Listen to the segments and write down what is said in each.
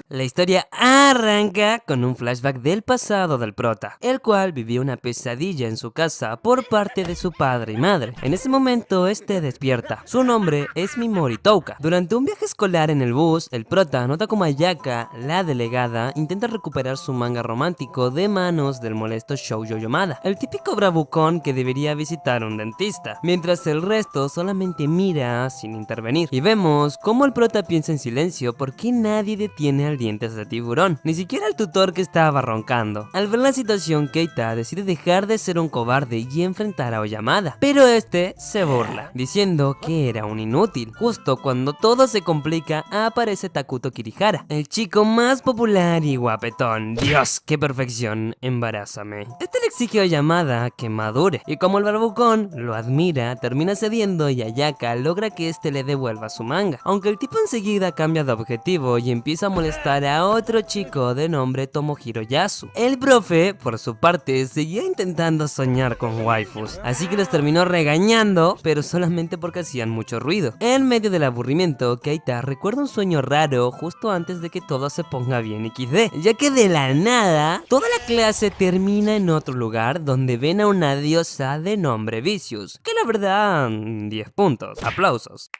La historia arranca con un flashback del pasado del prota, el cual vivió una pesadilla en su casa por parte de su padre y madre. En ese momento este despierta. Su nombre es Mimori Touka. Durante un viaje escolar en el bus, el prota nota como Ayaka, la delegada, intenta recuperar su manga romántico de manos del molesto Shoujo Yamada, el típico bravucón que debería visitar un dentista, mientras el resto solamente mira sin intervenir. Y vemos cómo el prota piensa en silencio porque nadie detiene al dientes de tiburón, ni siquiera el tutor que estaba roncando. Al ver la situación, Keita decide dejar de ser un cobarde y enfrentar a Oyamada, pero este se burla, diciendo que era un inútil. Justo cuando todo se complica, aparece Takuto Kirihara, el chico más popular y guapetón. Dios, qué perfección, embarázame. Este le exige a Oyamada que madure, y como el barbucón lo admira, termina cediendo y Ayaka logra que este le devuelva su manga, aunque el tipo enseguida cambia de objetivo y empieza a molestar a otro chico de nombre Tomohiro Yasu. El profe, por su parte, seguía intentando soñar con waifus, así que los terminó regañando, pero solamente porque hacían mucho ruido. En medio del aburrimiento, Keita recuerda un sueño raro justo antes de que todo se ponga bien XD, ya que de la nada, toda la clase termina en otro lugar donde ven a una diosa de nombre Vicious, que la verdad, 10 puntos, aplausos.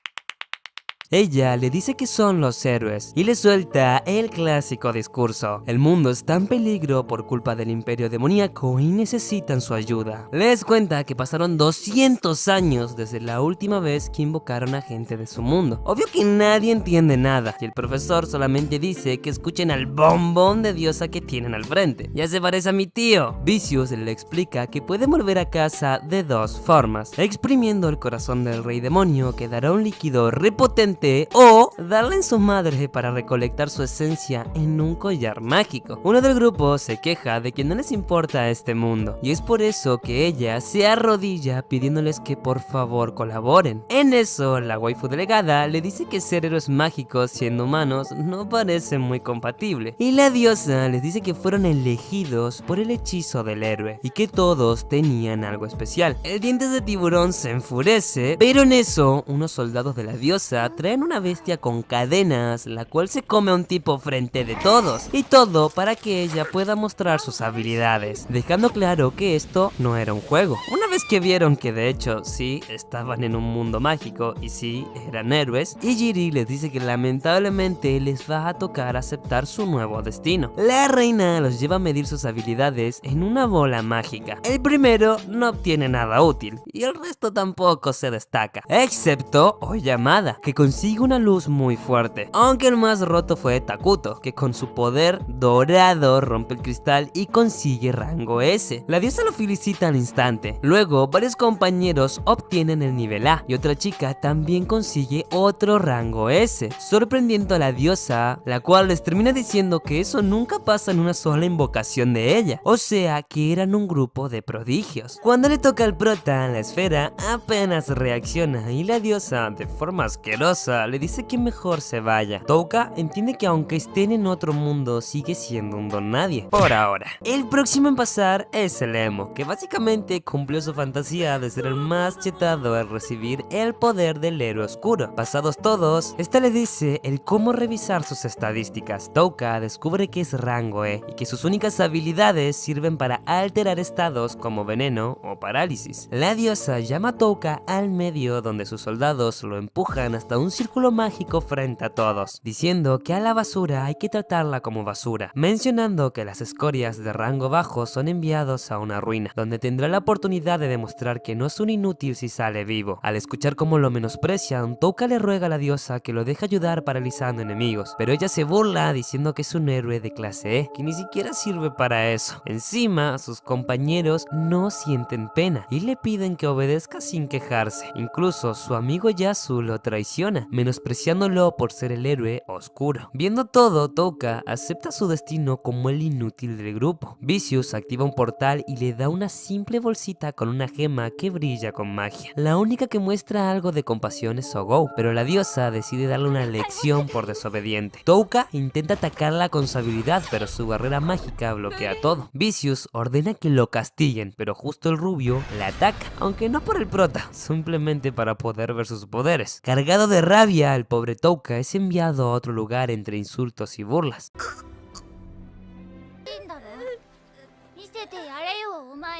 Ella le dice que son los héroes y le suelta el clásico discurso: el mundo está en peligro por culpa del imperio demoníaco y necesitan su ayuda. Les cuenta que pasaron 200 años desde la última vez que invocaron a gente de su mundo. Obvio que nadie entiende nada y el profesor solamente dice que escuchen al bombón de diosa que tienen al frente. Ya se parece a mi tío. Vicious le explica que puede volver a casa de dos formas: exprimiendo el corazón del rey demonio, que dará un líquido repotente, o darle en su madre para recolectar su esencia en un collar mágico. Uno del grupo se queja de que no les importa este mundo y es por eso que ella se arrodilla pidiéndoles que por favor colaboren. En eso, la waifu delegada le dice que ser héroes mágicos siendo humanos no parece muy compatible, y la diosa les dice que fueron elegidos por el hechizo del héroe y que todos tenían algo especial. El dientes de tiburón se enfurece, pero en eso unos soldados de la diosa traen una bestia con cadenas, la cual se come a un tipo frente de todos, y todo para que ella pueda mostrar sus habilidades, dejando claro que esto no era un juego. Una vez que vieron que de hecho sí estaban en un mundo mágico y sí eran héroes, Ijiri les dice que lamentablemente les va a tocar aceptar su nuevo destino. La reina los lleva a medir sus habilidades en una bola mágica. El primero no obtiene nada útil y el resto tampoco se destaca, excepto Oyamada, que consigue una luz muy fuerte, aunque el más roto fue Takuto, que con su poder dorado rompe el cristal y consigue rango S. La diosa lo felicita al instante. Luego varios compañeros obtienen el nivel A y otra chica también consigue otro rango S, sorprendiendo a la diosa, la cual les termina diciendo que eso nunca pasa en una sola invocación de ella, o sea que eran un grupo de prodigios. Cuando le toca al prota, la esfera apenas reacciona y la diosa, de forma asquerosa, le dice que mejor se vaya. Touka entiende que aunque estén en otro mundo, sigue siendo un don nadie por ahora. El próximo en pasar es el emo, que básicamente cumplió su fantasía de ser el más chetado al recibir el poder del héroe oscuro. Pasados todos, esta le dice el cómo revisar sus estadísticas. Touka descubre que es rango E y que sus únicas habilidades sirven para alterar estados como veneno o parálisis. La diosa llama a Touka al medio, donde sus soldados lo empujan hasta un círculo mágico frente a todos, diciendo que a la basura hay que tratarla como basura, mencionando que las escorias de rango bajo son enviados a una ruina, donde tendrá la oportunidad de demostrar que no es un inútil si sale vivo. Al escuchar cómo lo menosprecian, Touka le ruega a la diosa que lo deje ayudar paralizando enemigos, pero ella se burla diciendo que es un héroe de clase E, que ni siquiera sirve para eso. Encima, sus compañeros no sienten pena y le piden que obedezca sin quejarse. Incluso su amigo Yasu lo traiciona, menospreciándolo por ser el héroe oscuro. Viendo todo, Touka acepta su destino como el inútil del grupo. Vicious activa un portal y le da una simple bolsita con una gema que brilla con magia. La única que muestra algo de compasión es Sogou, pero la diosa decide darle una lección por desobediente. Touka intenta atacarla con su habilidad, pero su barrera mágica bloquea todo. Vicious ordena que lo castiguen, pero justo el rubio la ataca, aunque no por el prota, simplemente para poder ver sus poderes. Cargado de rabia, el pobre Touka es enviado a otro lugar entre insultos y burlas.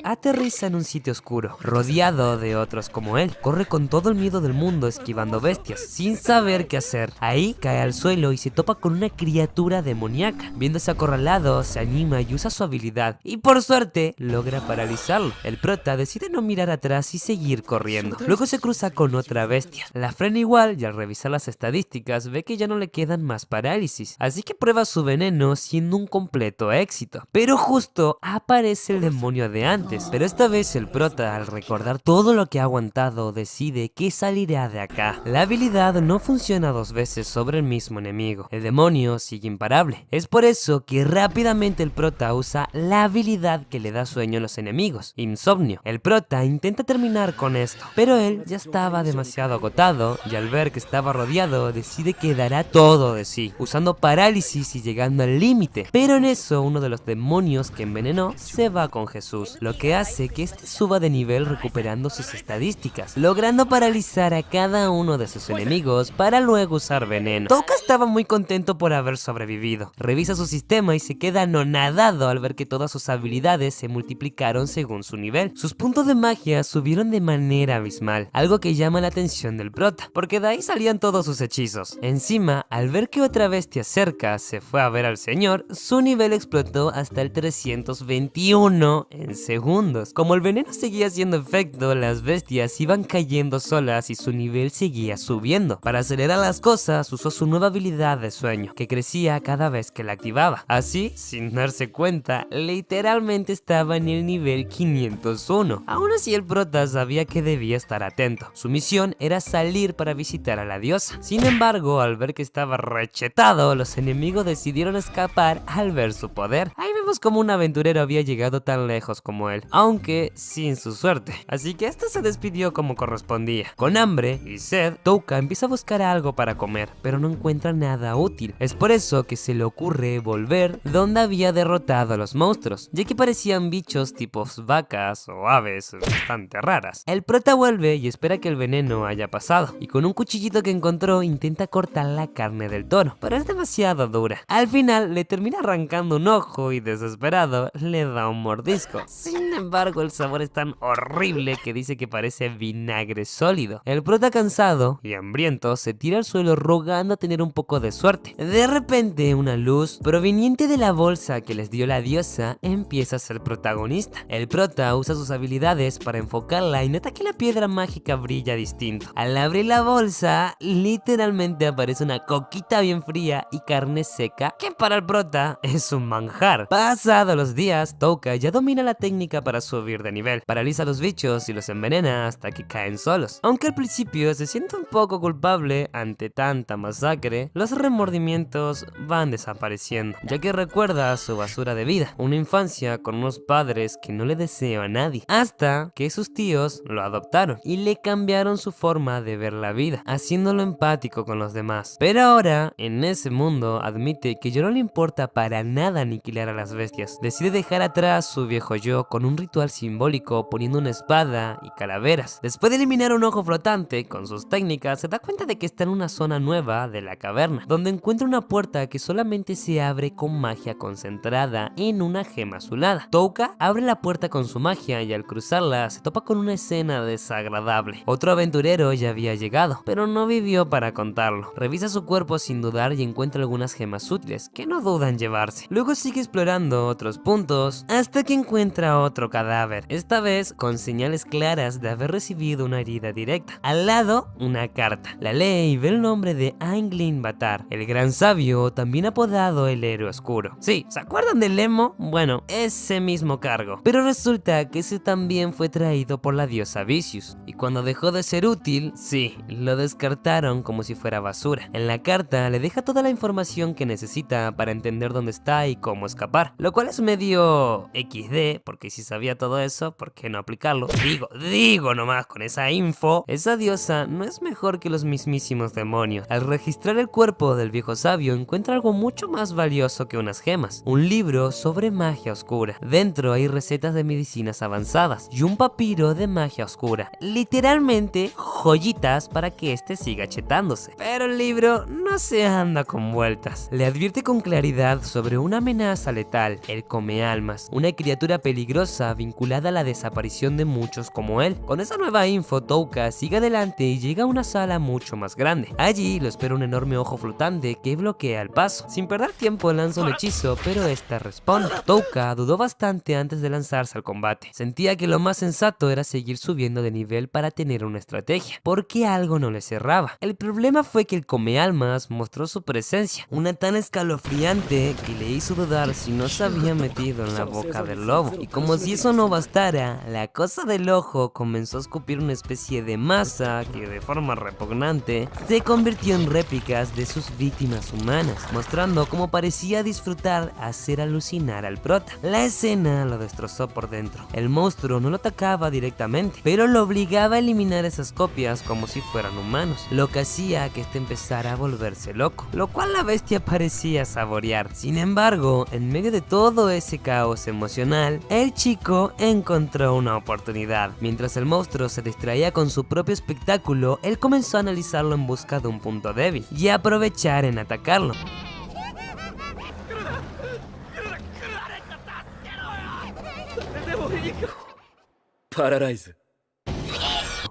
Aterriza en un sitio oscuro, rodeado de otros como él. Corre con todo el miedo del mundo esquivando bestias, sin saber qué hacer. Ahí cae al suelo y se topa con una criatura demoníaca. Viéndose acorralado, se anima y usa su habilidad, y por suerte logra paralizarlo. El prota decide no mirar atrás y seguir corriendo. Luego se cruza con otra bestia. La frena igual y al revisar las estadísticas ve que ya no le quedan más parálisis, así que prueba su veneno siendo un completo éxito. Pero justo aparece el demonio de antes, pero esta vez el prota, al recordar todo lo que ha aguantado, decide que salirá de acá. La habilidad no funciona dos veces sobre el mismo enemigo. El demonio sigue imparable. Es por eso que rápidamente el prota usa la habilidad que le da sueño a los enemigos, Insomnio. El prota intenta terminar con esto, pero él ya estaba demasiado agotado y al ver que estaba rodeado decide que dará todo de sí, usando parálisis y llegando al límite. Pero en eso uno de los demonios que envenenó se va con Jesús, lo que hace que este suba de nivel recuperando sus estadísticas, logrando paralizar a cada uno de sus enemigos para luego usar veneno. Touka estaba muy contento por haber sobrevivido. Revisa su sistema y se queda anonadado al ver que todas sus habilidades se multiplicaron según su nivel. Sus puntos de magia subieron de manera abismal, algo que llama la atención del prota, porque de ahí salían todos sus hechizos. Encima, al ver que otra bestia cerca se fue a ver al señor, su nivel explotó hasta el 321 en segundos. Como el veneno seguía haciendo efecto, las bestias iban cayendo solas y su nivel seguía subiendo. Para acelerar las cosas, usó su nueva habilidad de sueño, que crecía cada vez que la activaba. Así, sin darse cuenta, literalmente estaba en el nivel 501. Aún así, el prota sabía que debía estar atento. Su misión era salir para visitar a la diosa. Sin embargo, al ver que estaba rechetado, los enemigos decidieron escapar al ver su poder. Ahí vemos como un aventurero había llegado tan lejos como él, aunque sin su suerte. Así que este se despidió como correspondía. Con hambre y sed, Touka empieza a buscar algo para comer, pero no encuentra nada útil. Es por eso que se le ocurre volver donde había derrotado a los monstruos, ya que parecían bichos tipos vacas o aves bastante raras. El prota vuelve y espera que el veneno haya pasado, y con un cuchillito que encontró intenta cortar la carne del toro, pero es demasiado dura. Al final le termina arrancando un ojo y desesperado le da un mordisco. Sin embargo, el sabor es tan horrible que dice que parece vinagre sólido. El prota, cansado y hambriento, se tira al suelo rogando a tener un poco de suerte. De repente, una luz proveniente de la bolsa que les dio la diosa empieza a ser protagonista. El prota usa sus habilidades para enfocarla y nota que la piedra mágica brilla distinto. Al abrir la bolsa, literalmente aparece una coquita bien fría y carne seca que para el prota es un manjar. Pasados los días, Touka ya domina la técnica para subir de nivel. Paraliza a los bichos y los envenena hasta que caen solos. Aunque al principio se siente un poco culpable ante tanta masacre, los remordimientos van desapareciendo, ya que recuerda su basura de vida, una infancia con unos padres que no le deseo a nadie, hasta que sus tíos lo adoptaron y le cambiaron su forma de ver la vida, haciéndolo empático con los demás. Pero ahora, en ese mundo, admite que ya no le importa para nada aniquilar a las bestias. Decide dejar atrás su viejo yo con un ritual simbólico poniendo una espada y calaveras. Después de eliminar un ojo flotante con sus técnicas, se da cuenta de que está en una zona nueva de la caverna, donde encuentra una puerta que solamente se abre con magia concentrada en una gema azulada. Touka abre la puerta con su magia y al cruzarla se topa con una escena desagradable. Otro aventurero ya había llegado, pero no vivió para contarlo. Revisa su cuerpo sin dudar y encuentra algunas gemas útiles que no duda en llevarse. Luego sigue explorando otros puntos hasta que encuentra otro cadáver, esta vez con señales claras de haber recibido una herida directa. Al lado, una carta. La lee y ve el nombre de Ainglin Batar, el gran sabio, también apodado el héroe oscuro. Sí, ¿se acuerdan del Emo? Bueno, ese mismo cargo. Pero resulta que ese también fue traído por la diosa Vicious, y cuando dejó de ser útil, sí, lo descartaron como si fuera basura. En la carta le deja toda la información que necesita para entender dónde está y cómo escapar, lo cual es medio XD, porque si sabía todo eso, ¿por qué no aplicarlo? Digo nomás, con esa info, esa diosa no es mejor que los mismísimos demonios. Al registrar el cuerpo del viejo sabio, encuentra algo mucho más valioso que unas gemas: un libro sobre magia oscura. Dentro hay recetas de medicinas avanzadas y un papiro de magia oscura. Literalmente, joyitas para que este siga chetándose. Pero el libro no se anda con vueltas. Le advierte con claridad sobre una amenaza letal, el Comealmas, una criatura peligrosa vinculada a la desaparición de muchos como él. Con esa nueva info, Touka sigue adelante y llega a una sala mucho más grande. Allí lo espera un enorme ojo flotante que bloquea el paso. Sin perder tiempo lanza un hechizo, pero esta responde. Touka dudó bastante antes de lanzarse al combate. Sentía que lo más sensato era seguir subiendo de nivel para tener una estrategia, porque algo no le cerraba. El problema fue que el Comealmas mostró su presencia, una tan escalofriante que le hizo dudar si no se había metido en la boca del lobo. Y como si eso no bastara, la cosa del ojo comenzó a escupir una especie de masa que de forma repugnante se convirtió en réplicas de sus víctimas humanas, mostrando cómo parecía disfrutar hacer alucinar al prota. La escena lo destrozó por dentro. El monstruo no lo atacaba directamente, pero lo obligaba a eliminar esas copias como si fueran humanos, lo que hacía que este empezara a volverse loco, lo cual la bestia parecía saborear. Sin embargo, en medio de todo ese caos emocional, el chico encontró una oportunidad. Mientras el monstruo se distraía con su propio espectáculo, él comenzó a analizarlo en busca de un punto débil y a aprovechar en atacarlo.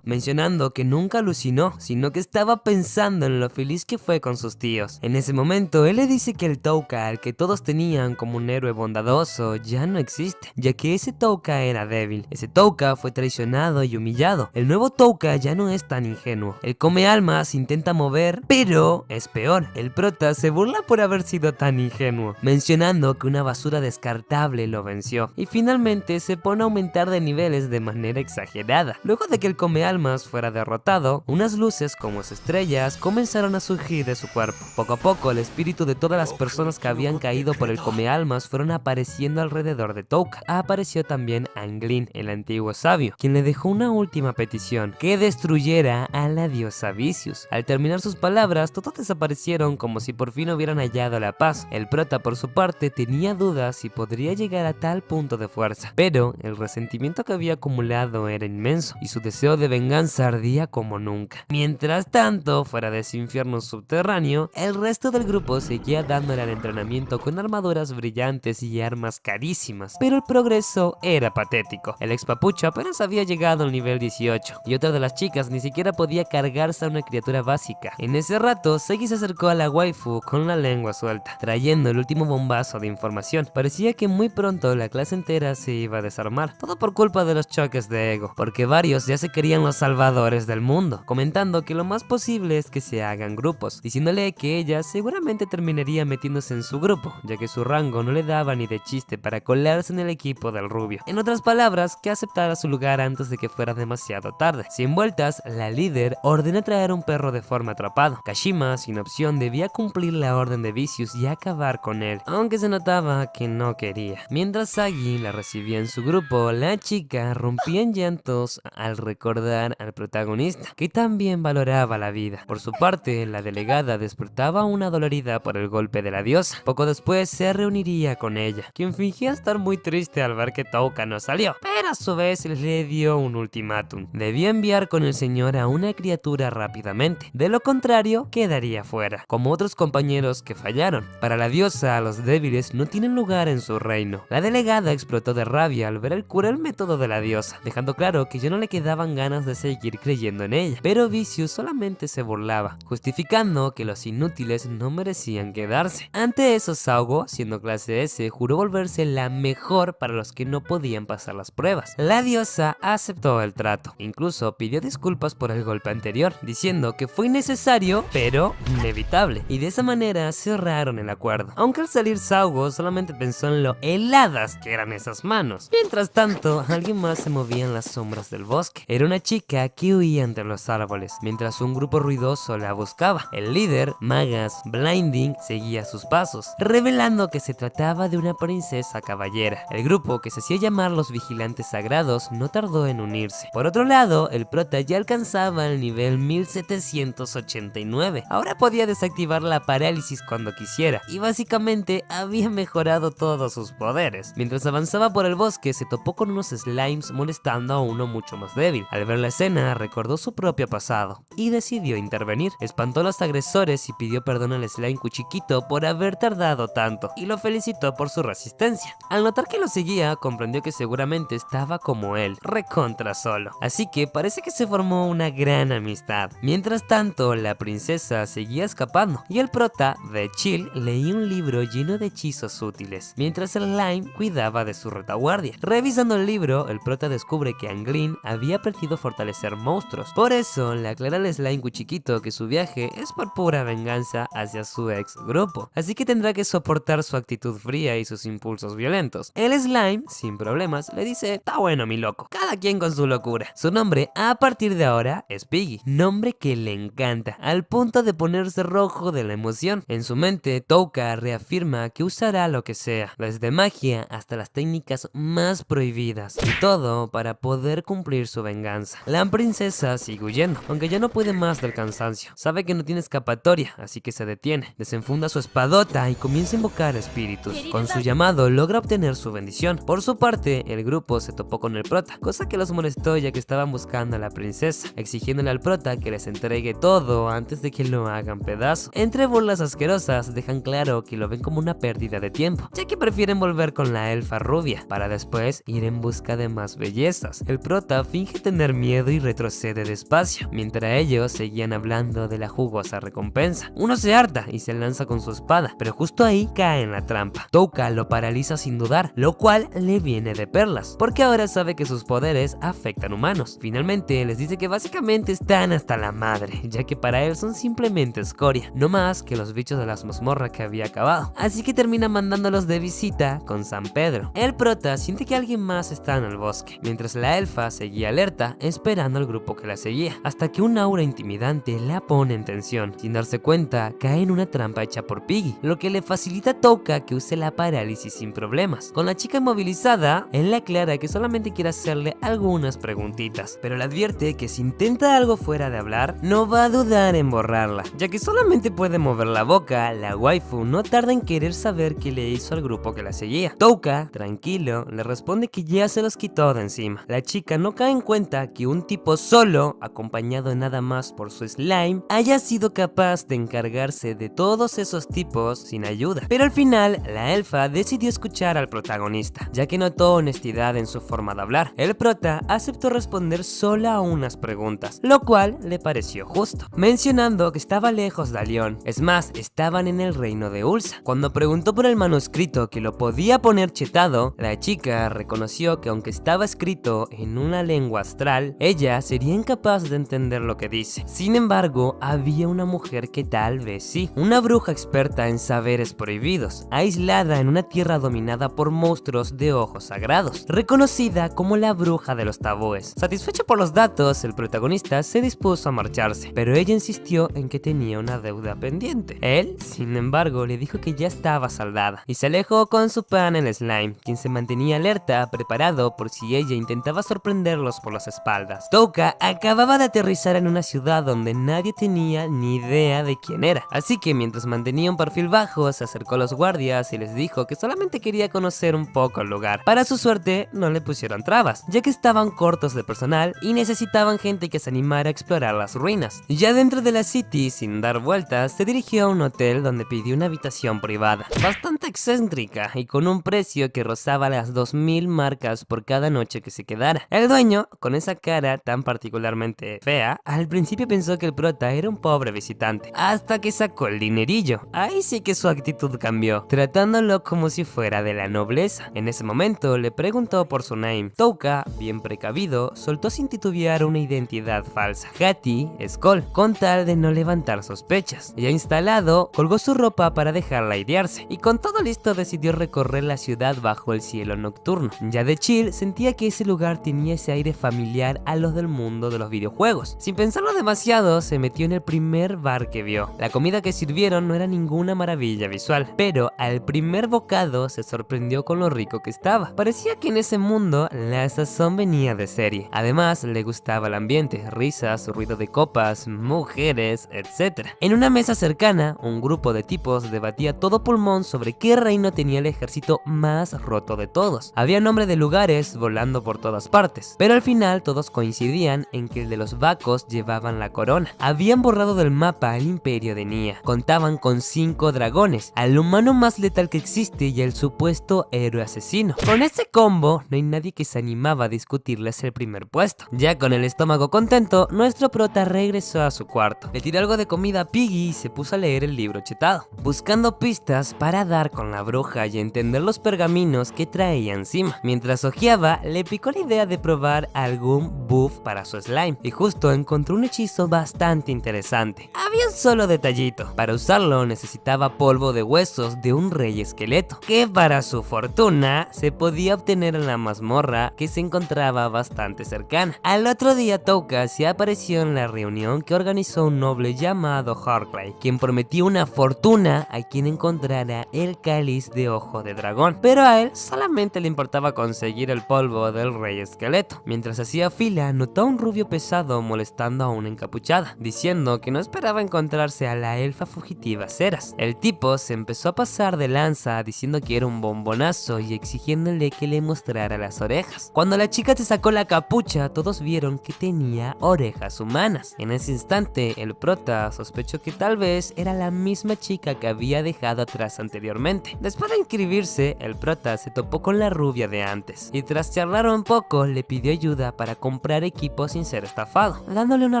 Mencionando que nunca alucinó, sino que estaba pensando en lo feliz que fue con sus tíos. En ese momento, él le dice que el Touka, al que todos tenían como un héroe bondadoso, ya no existe, ya que ese Touka era débil. Ese Touka fue traicionado y humillado. El nuevo Touka ya no es tan ingenuo. El Comealmas intenta mover, pero es peor. El prota se burla por haber sido tan ingenuo, mencionando que una basura descartable lo venció. Y finalmente se pone a aumentar de niveles de manera exagerada. Luego de que el Comealmas fuera derrotado, unas luces como estrellas comenzaron a surgir de su cuerpo. Poco a poco, el espíritu de todas las personas que habían caído por el Comealmas fueron apareciendo alrededor de Touka. Apareció también Anglin, el antiguo sabio, quien le dejó una última petición: que destruyera a la diosa Vicious. Al terminar sus palabras, todos desaparecieron como si por fin hubieran hallado la paz. El prota, por su parte, tenía dudas si podría llegar a tal punto de fuerza, pero el resentimiento que había acumulado era inmenso y su deseo de venganza ardía como nunca. Mientras tanto, fuera de ese infierno subterráneo, el resto del grupo seguía dándole al entrenamiento con armaduras brillantes y armas carísimas, pero el progreso era patético. El expapucho apenas había llegado al nivel 18 y otra de las chicas ni siquiera podía cargarse a una criatura básica. En ese rato, Segi se acercó a la waifu con la lengua suelta, trayendo el último bombazo de información. Parecía que muy pronto la clase entera se iba a desarmar, todo por culpa de los choques de ego, porque varios ya se querían los salvadores del mundo, comentando que lo más posible es que se hagan grupos, diciéndole que ella seguramente terminaría metiéndose en su grupo, ya que su rango no le daba ni de chiste para colarse en el equipo del rubio. En otras palabras, que aceptara su lugar antes de que fuera demasiado tarde. Sin vueltas, la líder ordena traer un perro de forma atrapado. Kashima, sin opción, debía cumplir la orden de Vicious y acabar con él, aunque se notaba que no quería. Mientras Sagi la recibía en su grupo, la chica rompía en llantos al recordar al protagonista, que también valoraba la vida. Por su parte, la delegada despertaba una dolorida por el golpe de la diosa. Poco después se reuniría con ella, quien fingía estar muy triste al ver que Touka no salió, pero a su vez le dio un ultimátum: debía enviar con el señor a una criatura rápidamente, de lo contrario quedaría fuera, como otros compañeros que fallaron. Para la diosa, los débiles no tienen lugar en su reino. La delegada explotó de rabia al ver el cruel método de la diosa, dejando claro que ya no le quedaban ganas de seguir creyendo en ella, pero Vicious solamente se burlaba, justificando que los inútiles no merecían quedarse. Ante eso, Saugo, siendo clase S, juró volverse la mejor para los que no podían pasar las pruebas. nuevas. La diosa aceptó el trato, incluso pidió disculpas por el golpe anterior, diciendo que fue innecesario, pero inevitable, y de esa manera cerraron el acuerdo. Aunque al salir Saugo solamente pensó en lo heladas que eran esas manos. Mientras tanto, alguien más se movía en las sombras del bosque. Era una chica que huía entre los árboles, mientras un grupo ruidoso la buscaba. El líder, Magas Blinding, seguía sus pasos, revelando que se trataba de una princesa caballera. El grupo, que se hacía llamar los Vigilantes Sagrados, no tardó en unirse. Por otro lado, el prota ya alcanzaba el nivel 1789. Ahora podía desactivar la parálisis cuando quisiera, y básicamente había mejorado todos sus poderes. Mientras avanzaba por el bosque, se topó con unos slimes molestando a uno mucho más débil. Al ver la escena, recordó su propio pasado y decidió intervenir. Espantó a los agresores y pidió perdón al slime cuchiquito por haber tardado tanto, y lo felicitó por su resistencia. Al notar que lo seguía, comprendió que seguramente estaba como él, recontra solo. Así que parece que se formó una gran amistad. Mientras tanto, la princesa seguía escapando, y el prota, de chill, leía un libro lleno de hechizos útiles, mientras el slime cuidaba de su retaguardia. Revisando el libro, el prota descubre que Anglin había aprendido a fortalecer monstruos. Por eso, le aclara al slime cuchiquito que su viaje es por pura venganza hacia su ex grupo, así que tendrá que soportar su actitud fría y sus impulsos violentos. El slime, sin problemas, le dice: "Está bueno, mi loco, cada quien con su locura". Su nombre a partir de ahora es Piggy, nombre que le encanta, al punto de ponerse rojo de la emoción. En su mente, Touka reafirma que usará lo que sea, desde magia hasta las técnicas más prohibidas, y todo para poder cumplir su venganza. La princesa sigue huyendo, aunque ya no puede más del cansancio. Sabe que no tiene escapatoria, así que se detiene, desenfunda su espadota y comienza a invocar espíritus. Con su llamado logra obtener su bendición. Por su parte, el grupo se topó con el prota, cosa que los molestó ya que estaban buscando a la princesa, exigiéndole al prota que les entregue todo antes de que lo hagan pedazo. Entre burlas asquerosas dejan claro que lo ven como una pérdida de tiempo, ya que prefieren volver con la elfa rubia, para después ir en busca de más bellezas. El prota finge tener miedo y retrocede despacio, mientras ellos seguían hablando de la jugosa recompensa. Uno se harta y se lanza con su espada, pero justo ahí cae en la trampa. Touka lo paraliza sin dudar, lo cual le viene de perlas, porque ahora sabe que sus poderes afectan humanos. Finalmente les dice que básicamente están hasta la madre, ya que para él son simplemente escoria, no más que los bichos de las mazmorras que había acabado. Así que termina mandándolos de visita con San Pedro. El prota siente que alguien más está en el bosque, mientras la elfa seguía alerta esperando al grupo que la seguía, hasta que un aura intimidante la pone en tensión. Sin darse cuenta, cae en una trampa hecha por Piggy, lo que le facilita a Touka que use la parálisis sin problemas. Con la chica inmovilizada, él le aclara que solamente quiere hacerle algunas preguntitas, pero le advierte que si intenta algo fuera de hablar, no va a dudar en borrarla, ya que solamente puede mover la boca. La waifu no tarda en querer saber qué le hizo al grupo que la seguía. Touka, tranquilo, le responde que ya se los quitó de encima. La chica no cae en cuenta que un tipo solo, acompañado nada más por su slime, haya sido capaz de encargarse de todos esos tipos sin ayuda. Pero al final, la elfa decidió escuchar al protagonista, ya que notó honestidad en su forma de hablar. El prota aceptó responder solo a unas preguntas, lo cual le pareció justo, mencionando que estaba lejos de Alión. Es más, estaban en el reino de Ulsa. Cuando preguntó por el manuscrito que lo podía poner chetado, la chica reconoció que aunque estaba escrito en una lengua astral, ella sería incapaz de entender lo que dice. Sin embargo, había una mujer que tal vez sí, una bruja experta en saberes prohibidos, aislada en una tierra dominada por monstruos de ojos sagrados, reconocida como la bruja de los tabúes. Satisfecho por los datos, el protagonista se dispuso a marcharse, pero ella insistió en que tenía una deuda pendiente. Él, sin embargo, le dijo que ya estaba saldada, y se alejó con su pan el slime, quien se mantenía alerta, preparado por si ella intentaba sorprenderlos por las espaldas. Touka acababa de aterrizar en una ciudad donde nadie tenía ni idea de quién era, así que mientras mantenía un perfil bajo, se acercó a los guardias y les dijo que solamente quería conocer un poco el lugar. Para su suerte, no le pusieron trabas, ya que estaban cortos de personal y necesitaban gente que se animara a explorar las ruinas. Ya dentro de la city, sin dar vueltas, se dirigió a un hotel donde pidió una habitación privada, bastante excéntrica y con un precio que rozaba las 2000 marcas por cada noche que se quedara. El dueño, con esa cara tan particularmente fea, al principio pensó que el prota era un pobre visitante, hasta que sacó el dinerillo. Ahí sí que su actitud cambió, tratándolo como si fuera de la nobleza. En ese momento le preguntó por por su name. Touka, bien precavido, soltó sin titubear una identidad falsa, Hattie Skull, con tal de no levantar sospechas. Ya instalado, colgó su ropa para dejarla airearse, y con todo listo decidió recorrer la ciudad bajo el cielo nocturno. Ya de chill, sentía que ese lugar tenía ese aire familiar a los del mundo de los videojuegos. Sin pensarlo demasiado, se metió en el primer bar que vio. La comida que sirvieron no era ninguna maravilla visual, pero al primer bocado se sorprendió con lo rico que estaba. Parecía que en ese mundo la sazón venía de serie. Además, le gustaba el ambiente, risas, ruido de copas, mujeres, etc. En una mesa cercana, un grupo de tipos debatía a todo pulmón sobre qué reino tenía el ejército más roto de todos. Había nombres de lugares volando por todas partes, pero al final todos coincidían en que el de los Vacos llevaban la corona. Habían borrado del mapa el imperio de Nia. Contaban con 5 dragones, al humano más letal que existe y el supuesto héroe asesino. Con ese combo, no hay nadie que se animaba a discutirles el primer puesto. Ya con el estómago contento, nuestro prota regresó a su cuarto. Le tiró algo de comida a Piggy y se puso a leer el libro chetado, buscando pistas para dar con la bruja y entender los pergaminos que traía encima. Mientras hojeaba, le picó la idea de probar algún buff para su slime, y justo encontró un hechizo bastante interesante. Había un solo detallito: para usarlo necesitaba polvo de huesos de un rey esqueleto, que para su fortuna se podía obtener en la mazmorra que se encontraba bastante cercana. Al otro día, Touka se apareció en la reunión que organizó un noble llamado Harkley, quien prometió una fortuna a quien encontrara el cáliz de ojo de dragón, pero a él solamente le importaba conseguir el polvo del rey esqueleto. Mientras hacía fila, notó a un rubio pesado molestando a una encapuchada, diciendo que no esperaba encontrarse a la elfa fugitiva Ceras. El tipo se empezó a pasar de lanza diciendo que era un bombonazo y exigiéndole que le mostrara las orejas. Cuando la chica se sacó la capucha, todos vieron que tenía orejas humanas. En ese instante, el prota sospechó que tal vez era la misma chica que había dejado atrás anteriormente. Después de inscribirse, el prota se topó con la rubia de antes, y tras charlar un poco, le pidió ayuda para comprar equipo sin ser estafado, dándole una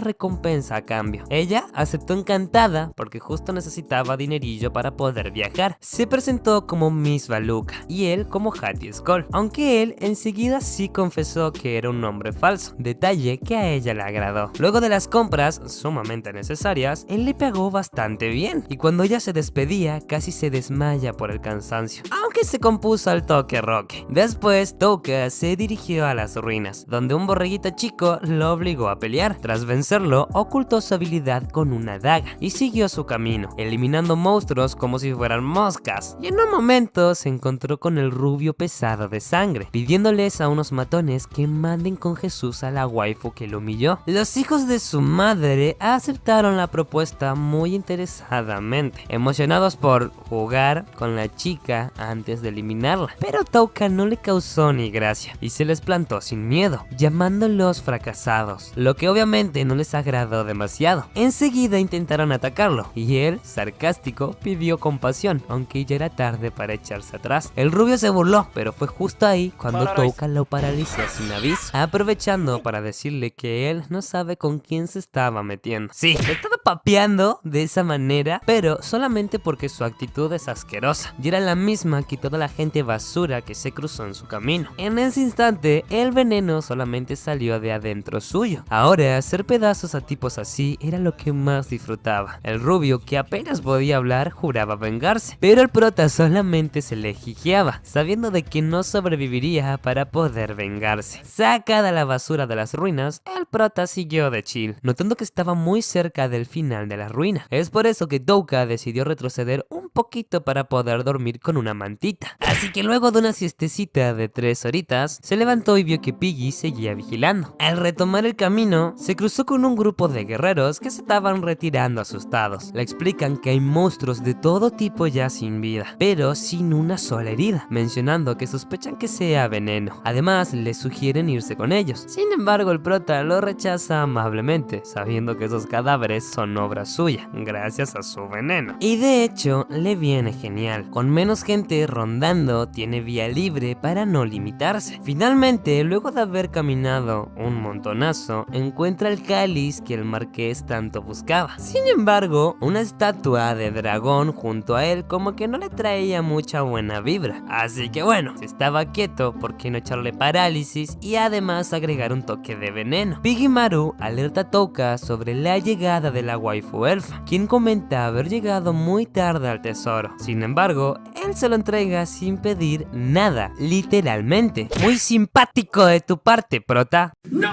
recompensa a cambio. Ella aceptó encantada porque justo necesitaba dinerillo para poder viajar. Se presentó como Miss Baluka y él como Hattie Skull, aunque él enseguida sí confesó que era un nombre falso, detalle que a ella le agradó. Luego de las compras sumamente necesarias, él le pagó bastante bien, y cuando ella se despedía casi se desmaya por el cansancio, aunque se compuso al toque roque. Después, Touka se dirigió a las ruinas, donde un borreguito chico lo obligó a pelear. Tras vencerlo, ocultó su habilidad con una daga y siguió su camino, eliminando monstruos como si fueran moscas. Y en un momento se encontró con el rubio pesado de sangre, pidiéndoles a unos matones que manden con Jesús a la waifu que lo humilló. Los hijos de su madre aceptaron la propuesta muy interesadamente, emocionados por jugar con la chica antes de eliminarla. Pero Touka no le causó ni gracia y se les plantó sin miedo, llamándolos fracasados, lo que obviamente no les agradó demasiado. Enseguida intentaron atacarlo y él, sarcástico, pidió compasión, aunque ya era tarde para echarse atrás. El rubio se burló, pero fue justo ahí cuando Touka lo paralizó sin aviso, aprovechando para decirle que él no sabe con quién se estaba metiendo. Sí, le estaba papeando de esa manera, pero solamente porque su actitud es asquerosa y era la misma que toda la gente basura que se cruzó en su camino. En ese instante, el veneno solamente salió de adentro suyo. Ahora, hacer pedazos a tipos así era lo que más disfrutaba. El rubio, que apenas podía hablar, juraba vengarse, pero el prota solamente se le jijeaba, sabiendo de que no sobreviviría para poder vengarse. Sacada la basura de las ruinas, el prota siguió de chill, notando que estaba muy cerca del final de la ruina. Es por eso que Touka decidió retroceder un poquito para poder dormir con una mantita. Así que luego de una siestecita de 3 horitas, se levantó y vio que Piggy seguía vigilando. Al retomar el camino, se cruzó con un grupo de guerreros que se estaban retirando asustados. Le explican que hay monstruos de todo tipo ya sin vida, pero sin una sola herida, mencionando que sospechan que sea veneno. Además, le sugieren irse con ellos. Sin embargo, el prota lo rechaza amablemente, sabiendo que esos cadáveres son son obra suya, gracias a su veneno. Y de hecho, le viene genial. Con menos gente rondando, tiene vía libre para no limitarse. Finalmente, luego de haber caminado un montonazo, encuentra el cáliz que el marqués tanto buscaba. Sin embargo, una estatua de dragón junto a él como que no le traía mucha buena vibra. Así que bueno, si estaba quieto, ¿por qué no echarle parálisis y además agregar un toque de veneno? Pigimaru alerta a Touka sobre la llegada de la waifu elfa, quien comenta haber llegado muy tarde al tesoro. Sin embargo, él se lo entrega sin pedir nada, literalmente. Muy simpático de tu parte, prota. ¡No!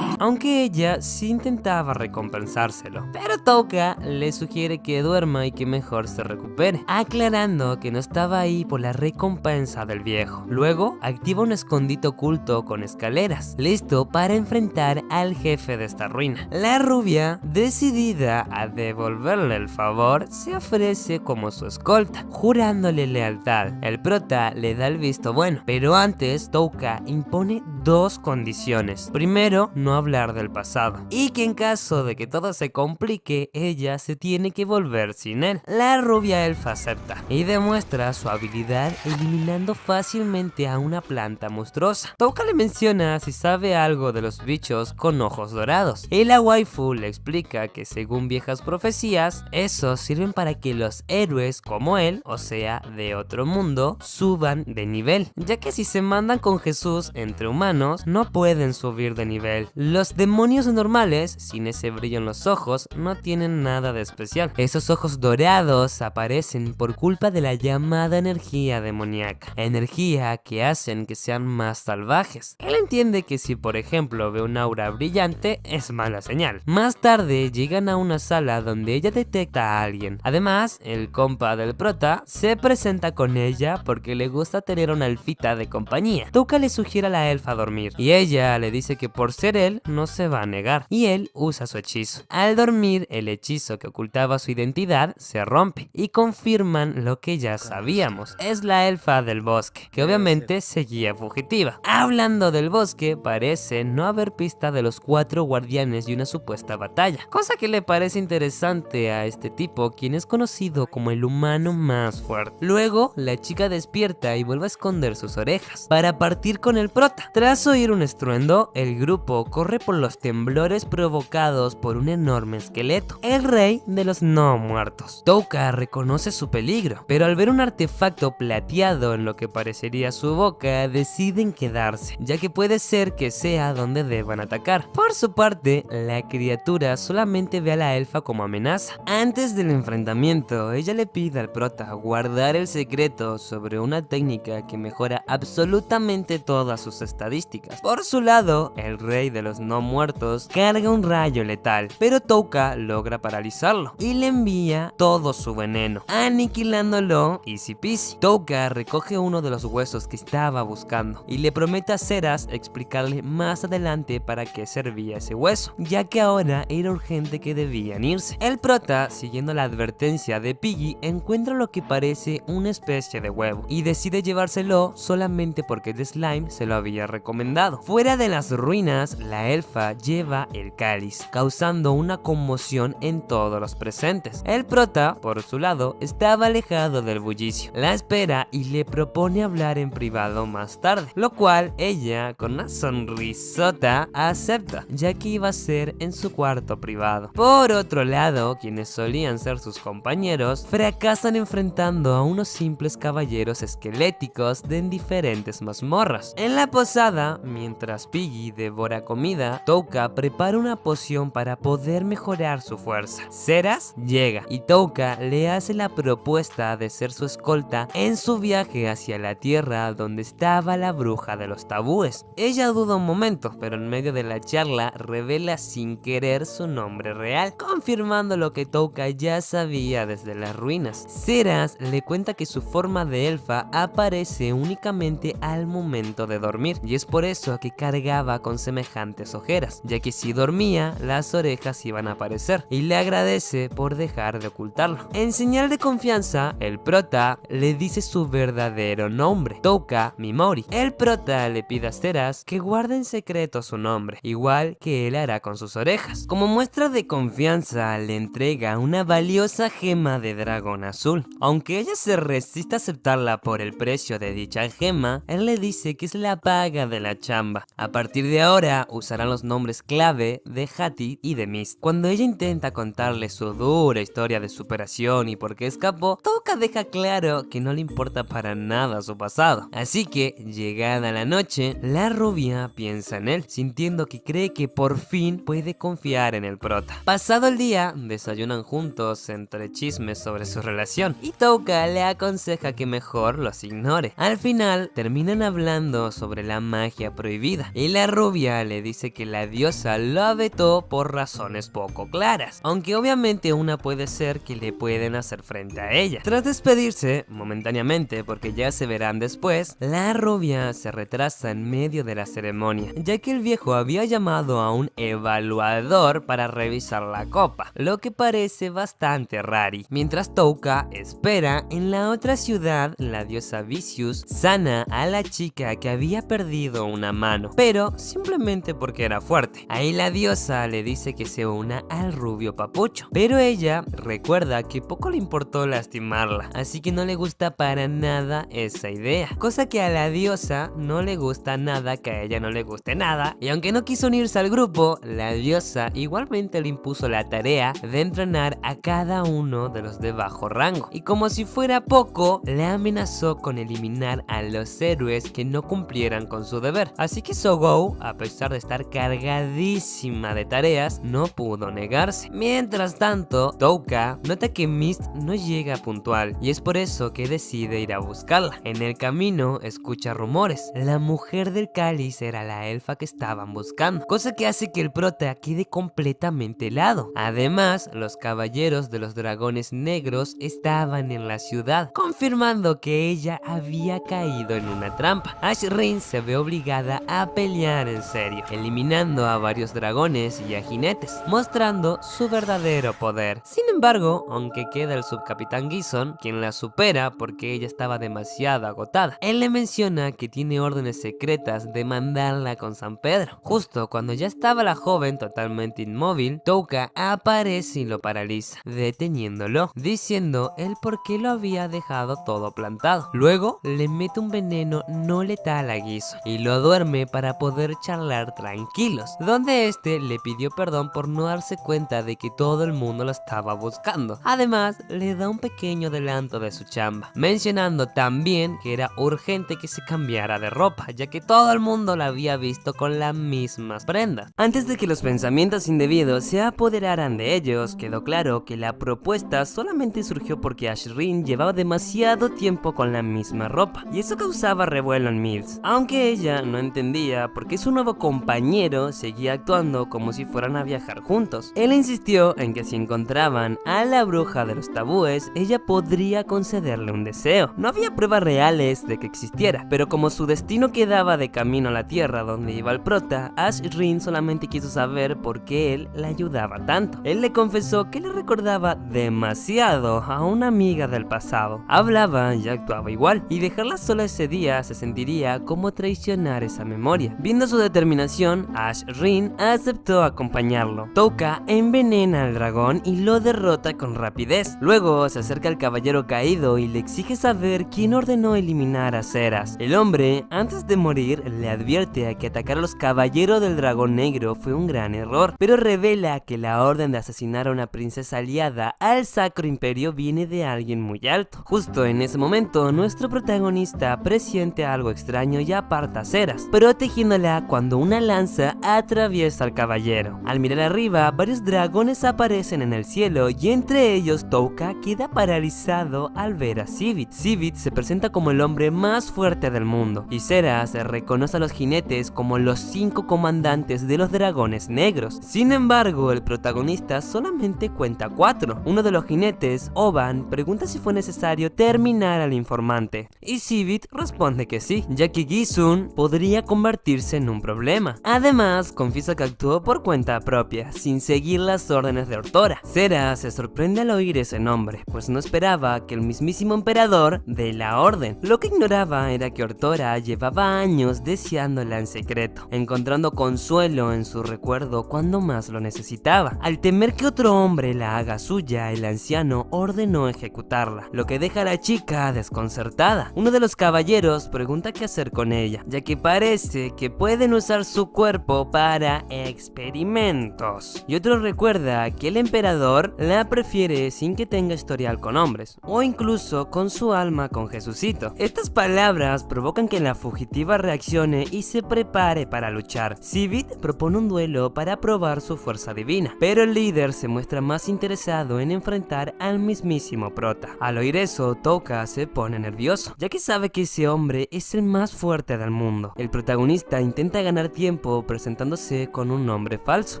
Aunque ella sí intentaba recompensárselo, pero Touka le sugiere que duerma y que mejor se recupere, aclarando que no estaba ahí por la recompensa del viejo. Luego activa un escondite oculto con escaleras, listo para enfrentar al jefe de esta ruina. La rubia, decidida a devolverle el favor, se ofrece como su escolta, jurándole lealtad. El prota le da el visto bueno, pero antes Touka impone dos condiciones. Primero, no hablar del pasado, y que en caso de que todo se complique, ella se tiene que volver sin él. La rubia elfa acepta y demuestra su habilidad eliminando fácilmente a una planta monstruosa. Touka le menciona si sabe algo de los bichos con ojos dorados, y la waifu le explica que según viejas profecías, esos sirven para que los héroes como él, o sea, de otro mundo, suban de nivel, ya que si se mandan con Jesús entre humanos, no pueden subir de nivel. Los demonios normales, sin ese brillo en los ojos, no tienen nada de especial. Esos ojos dorados aparecen por culpa de la llamada energía demoníaca, energía que hacen que sean más salvajes. Él entiende que si por ejemplo ve un aura brillante, es mala señal. Más tarde llegan a una sala donde ella detecta a alguien. Además, el compa del prota se presenta con ella porque le gusta tener una elfita de compañía. Touka le sugiere a la elfa dormir, y ella le dice que por ser él, no se va a negar, y él usa su hechizo. Al dormir, el hechizo que ocultaba su identidad se rompe, y confirman lo que ya sabíamos. Es la elfa del bosque, que obviamente seguía fugitiva. Hablando del bosque, parece no haber pista de los 4 guardianes y una supuesta batalla, cosa que le parece interesante a este tipo, quien es conocido como el humano más fuerte. Luego, la chica despierta y vuelve a esconder sus orejas, para partir con el prota. Tras oír un estruendo, el grupo corre por los temblores provocados por un enorme esqueleto, el rey de los no muertos. Touka reconoce su peligro, pero al ver un artefacto plateado en lo que parecería su boca, deciden quedarse, ya que puede ser que sea donde deban atacar. Por su parte, la criatura solamente ve a la elfa como amenaza. Antes del enfrentamiento, ella le pide al prota guardar el secreto sobre una técnica que mejora absolutamente todas sus estadísticas. Por su lado, el rey de los no muertos carga un rayo letal, pero Touka logra paralizarlo y le envía todo su veneno, aniquilándolo easy peasy. Touka recoge uno de los huesos que estaba buscando y le promete a Ceras explicarle más adelante para qué servía ese hueso, ya que ahora era urgente que debían irse. El prota, siguiendo la advertencia de Piggy, encuentra lo que parece una especie de huevo y decide llevárselo solamente porque el slime se lo había recomendado. Fuera de las ruinas, la elfa lleva el cáliz, causando una conmoción en todos los presentes. El prota, por su lado, estaba alejado del bullicio, la espera y le propone hablar en privado más tarde, lo cual ella, con una sonrisota, acepta, ya que iba a ser en su cuarto privado. Por otro lado, quienes solían ser sus compañeros, fracasan enfrentando a unos simples caballeros esqueléticos de diferentes mazmorras. En la posada, mientras Piggy devora comida, Touka prepara una poción para poder mejorar su fuerza. Ceras llega y Touka le hace la propuesta de ser su escolta en su viaje hacia la tierra donde estaba la bruja de los tabúes. Ella duda un momento, pero en medio de la charla revela sin querer su nombre real, confirmando lo que Touka ya sabía desde las ruinas. Ceras le cuenta que su forma de elfa aparece únicamente al momento de dormir, y es por eso que cargaba con semejantes ojeras, ya que si dormía, las orejas iban a aparecer, y le agradece por dejar de ocultarlo. En señal de confianza, el prota le dice su verdadero nombre, Touka Mimori. El prota le pide a Seras que guarde en secreto su nombre, igual que él hará con sus orejas. Como muestra de confianza, le entrega una valiosa gema de dragón azul. Aunque ella se resiste a aceptarla por el precio de dicha gema, él le dice que es la paga de la chamba. A partir de ahora, usarán los nombres clave de Hattie y de Mist. Cuando ella intenta contarle su dura historia de superación y por qué escapó, Touka deja claro que no le importa para nada su pasado. Así que, llegada la noche, la rubia piensa en él, sintiendo que cree que por fin puede confiar en el prota. Pasado el día, desayunan juntos entre chismes sobre su relación, y Touka le aconseja que mejor los ignore. Al final, terminan hablando sobre la magia prohibida, y la rubia le dice que la diosa lo vetó por razones poco claras, aunque obviamente una puede ser que le pueden hacer frente a ella. Tras despedirse, momentáneamente porque ya se verán después, la rubia se retrasa en medio de la ceremonia, ya que el viejo había llamado a un evaluador para revisar la copa, lo que parece bastante rari. Mientras Touka espera, en la otra ciudad, la diosa Vicious sana a la chica que había perdido una mano, pero simplemente porque era fuerte. Ahí la diosa le dice que se una al rubio papucho, pero ella recuerda que poco le importó lastimarla, así que no le gusta para nada esa idea, cosa que a la diosa no le gusta nada que a ella no le guste nada, y aunque no quiso unirse al grupo, la diosa igualmente le impuso la tarea de entrenar a cada uno de los de bajo rango, y como si fuera poco, le amenazó con eliminar a los héroes que no cumplieran con su deber. Así que Sogou, a pesar de estar cargadísima de tareas, no pudo negarse. Mientras tanto, Touka nota que Mist no llega puntual, y es por eso que decide ir a buscarla. En el camino escucha rumores. La mujer del cáliz era la elfa que estaban buscando, cosa que hace que el prota quede completamente helado. Además, los caballeros de los dragones negros estaban en la ciudad, confirmando que ella había caído en una trampa. Ashrin se ve obligada a pelear en serio, eliminando a varios dragones y a jinetes, mostrando su verdadero poder. Sin embargo, aunque queda el subcapitán Gison, quien la supera porque ella estaba demasiado agotada. Él le menciona que tiene órdenes secretas de mandarla con San Pedro. Justo cuando ya estaba la joven totalmente inmóvil, Touka aparece y lo paraliza, deteniéndolo, diciendo el por qué lo había dejado todo plantado. Luego le mete un veneno no letal a Gison y lo duerme para poder charlar tranquilos, donde este le pidió perdón por no darse cuenta de que todo el mundo lo estaba buscando. Además, le da un pequeño adelanto de su chamba, mencionando también que era urgente que se cambiara de ropa, ya que todo el mundo la había visto con las mismas prendas. Antes de que los pensamientos indebidos se apoderaran de ellos, quedó claro que la propuesta solamente surgió porque Ashrin llevaba demasiado tiempo con la misma ropa, y eso causaba revuelo en Mills, aunque ella no entendía por qué su nuevo compañero seguía actuando como si fueran a viajar juntos. Él insistió en que si encontraban a la bruja de los tabúes, ella podría concederle un deseo. No había pruebas reales de que existiera, pero como su destino quedaba de camino a la tierra donde iba el prota, Ashrin solamente quiso saber por qué él la ayudaba tanto. Él le confesó que le recordaba demasiado a una amiga del pasado. Hablaba y actuaba igual, y dejarla sola ese día se sentiría como traicionar esa memoria. Viendo su determinación, Ashrin aceptó acompañarlo. Touka envenena al dragón y lo derrota con rapidez. Luego se acerca al caballero caído y le exige saber quién ordenó eliminar a Seras. El hombre, antes de morir, le advierte a que atacar a los caballeros del dragón negro fue un gran error, pero revela que la orden de asesinar a una princesa aliada al Sacro Imperio viene de alguien muy alto. Justo en ese momento, nuestro protagonista presiente algo extraño y aparta a Seras, protegiéndola cuando una lanza atraviesa al caballero. Al mirar arriba, varios dragones aparecen en el cielo y entre ellos Touka queda paralizado al ver a Sivit. Sivit se presenta como el hombre más fuerte del mundo, y Seras reconoce a los jinetes como los 5 comandantes de los dragones negros. Sin embargo, el protagonista solamente cuenta 4. Uno de los jinetes, Oban, pregunta si fue necesario terminar al informante, y Sivit responde que sí, ya que Gisun podría convertirse en un problema. Además, confiesa que actuó por cuenta propia, sin seguir las órdenes de Ortora. Sera se sorprende al oír ese nombre, pues no esperaba que el mismísimo emperador dé la orden. Lo que ignoraba era que Ortora llevaba años deseándola en secreto, encontrando consuelo en su recuerdo cuando más lo necesitaba. Al temer que otro hombre la haga suya, el anciano ordenó ejecutarla, lo que deja a la chica desconcertada. Uno de los caballeros pregunta qué hacer con ella, ya que parece que pueden usar su cuerpo para experimentos. Y otro recuerda que el emperador la prefiere sin que tenga historial con hombres, o incluso con su alma con Jesucito. Estas palabras provocan que la fugitiva reaccione y se prepare para luchar. Sivit propone un duelo para probar su fuerza divina, pero el líder se muestra más interesado en enfrentar al mismísimo prota. Al oír eso, Touka se pone nervioso, ya que sabe que ese hombre es el más fuerte del mundo. El protagonista intenta ganar tiempo presentándose con un nombre falso,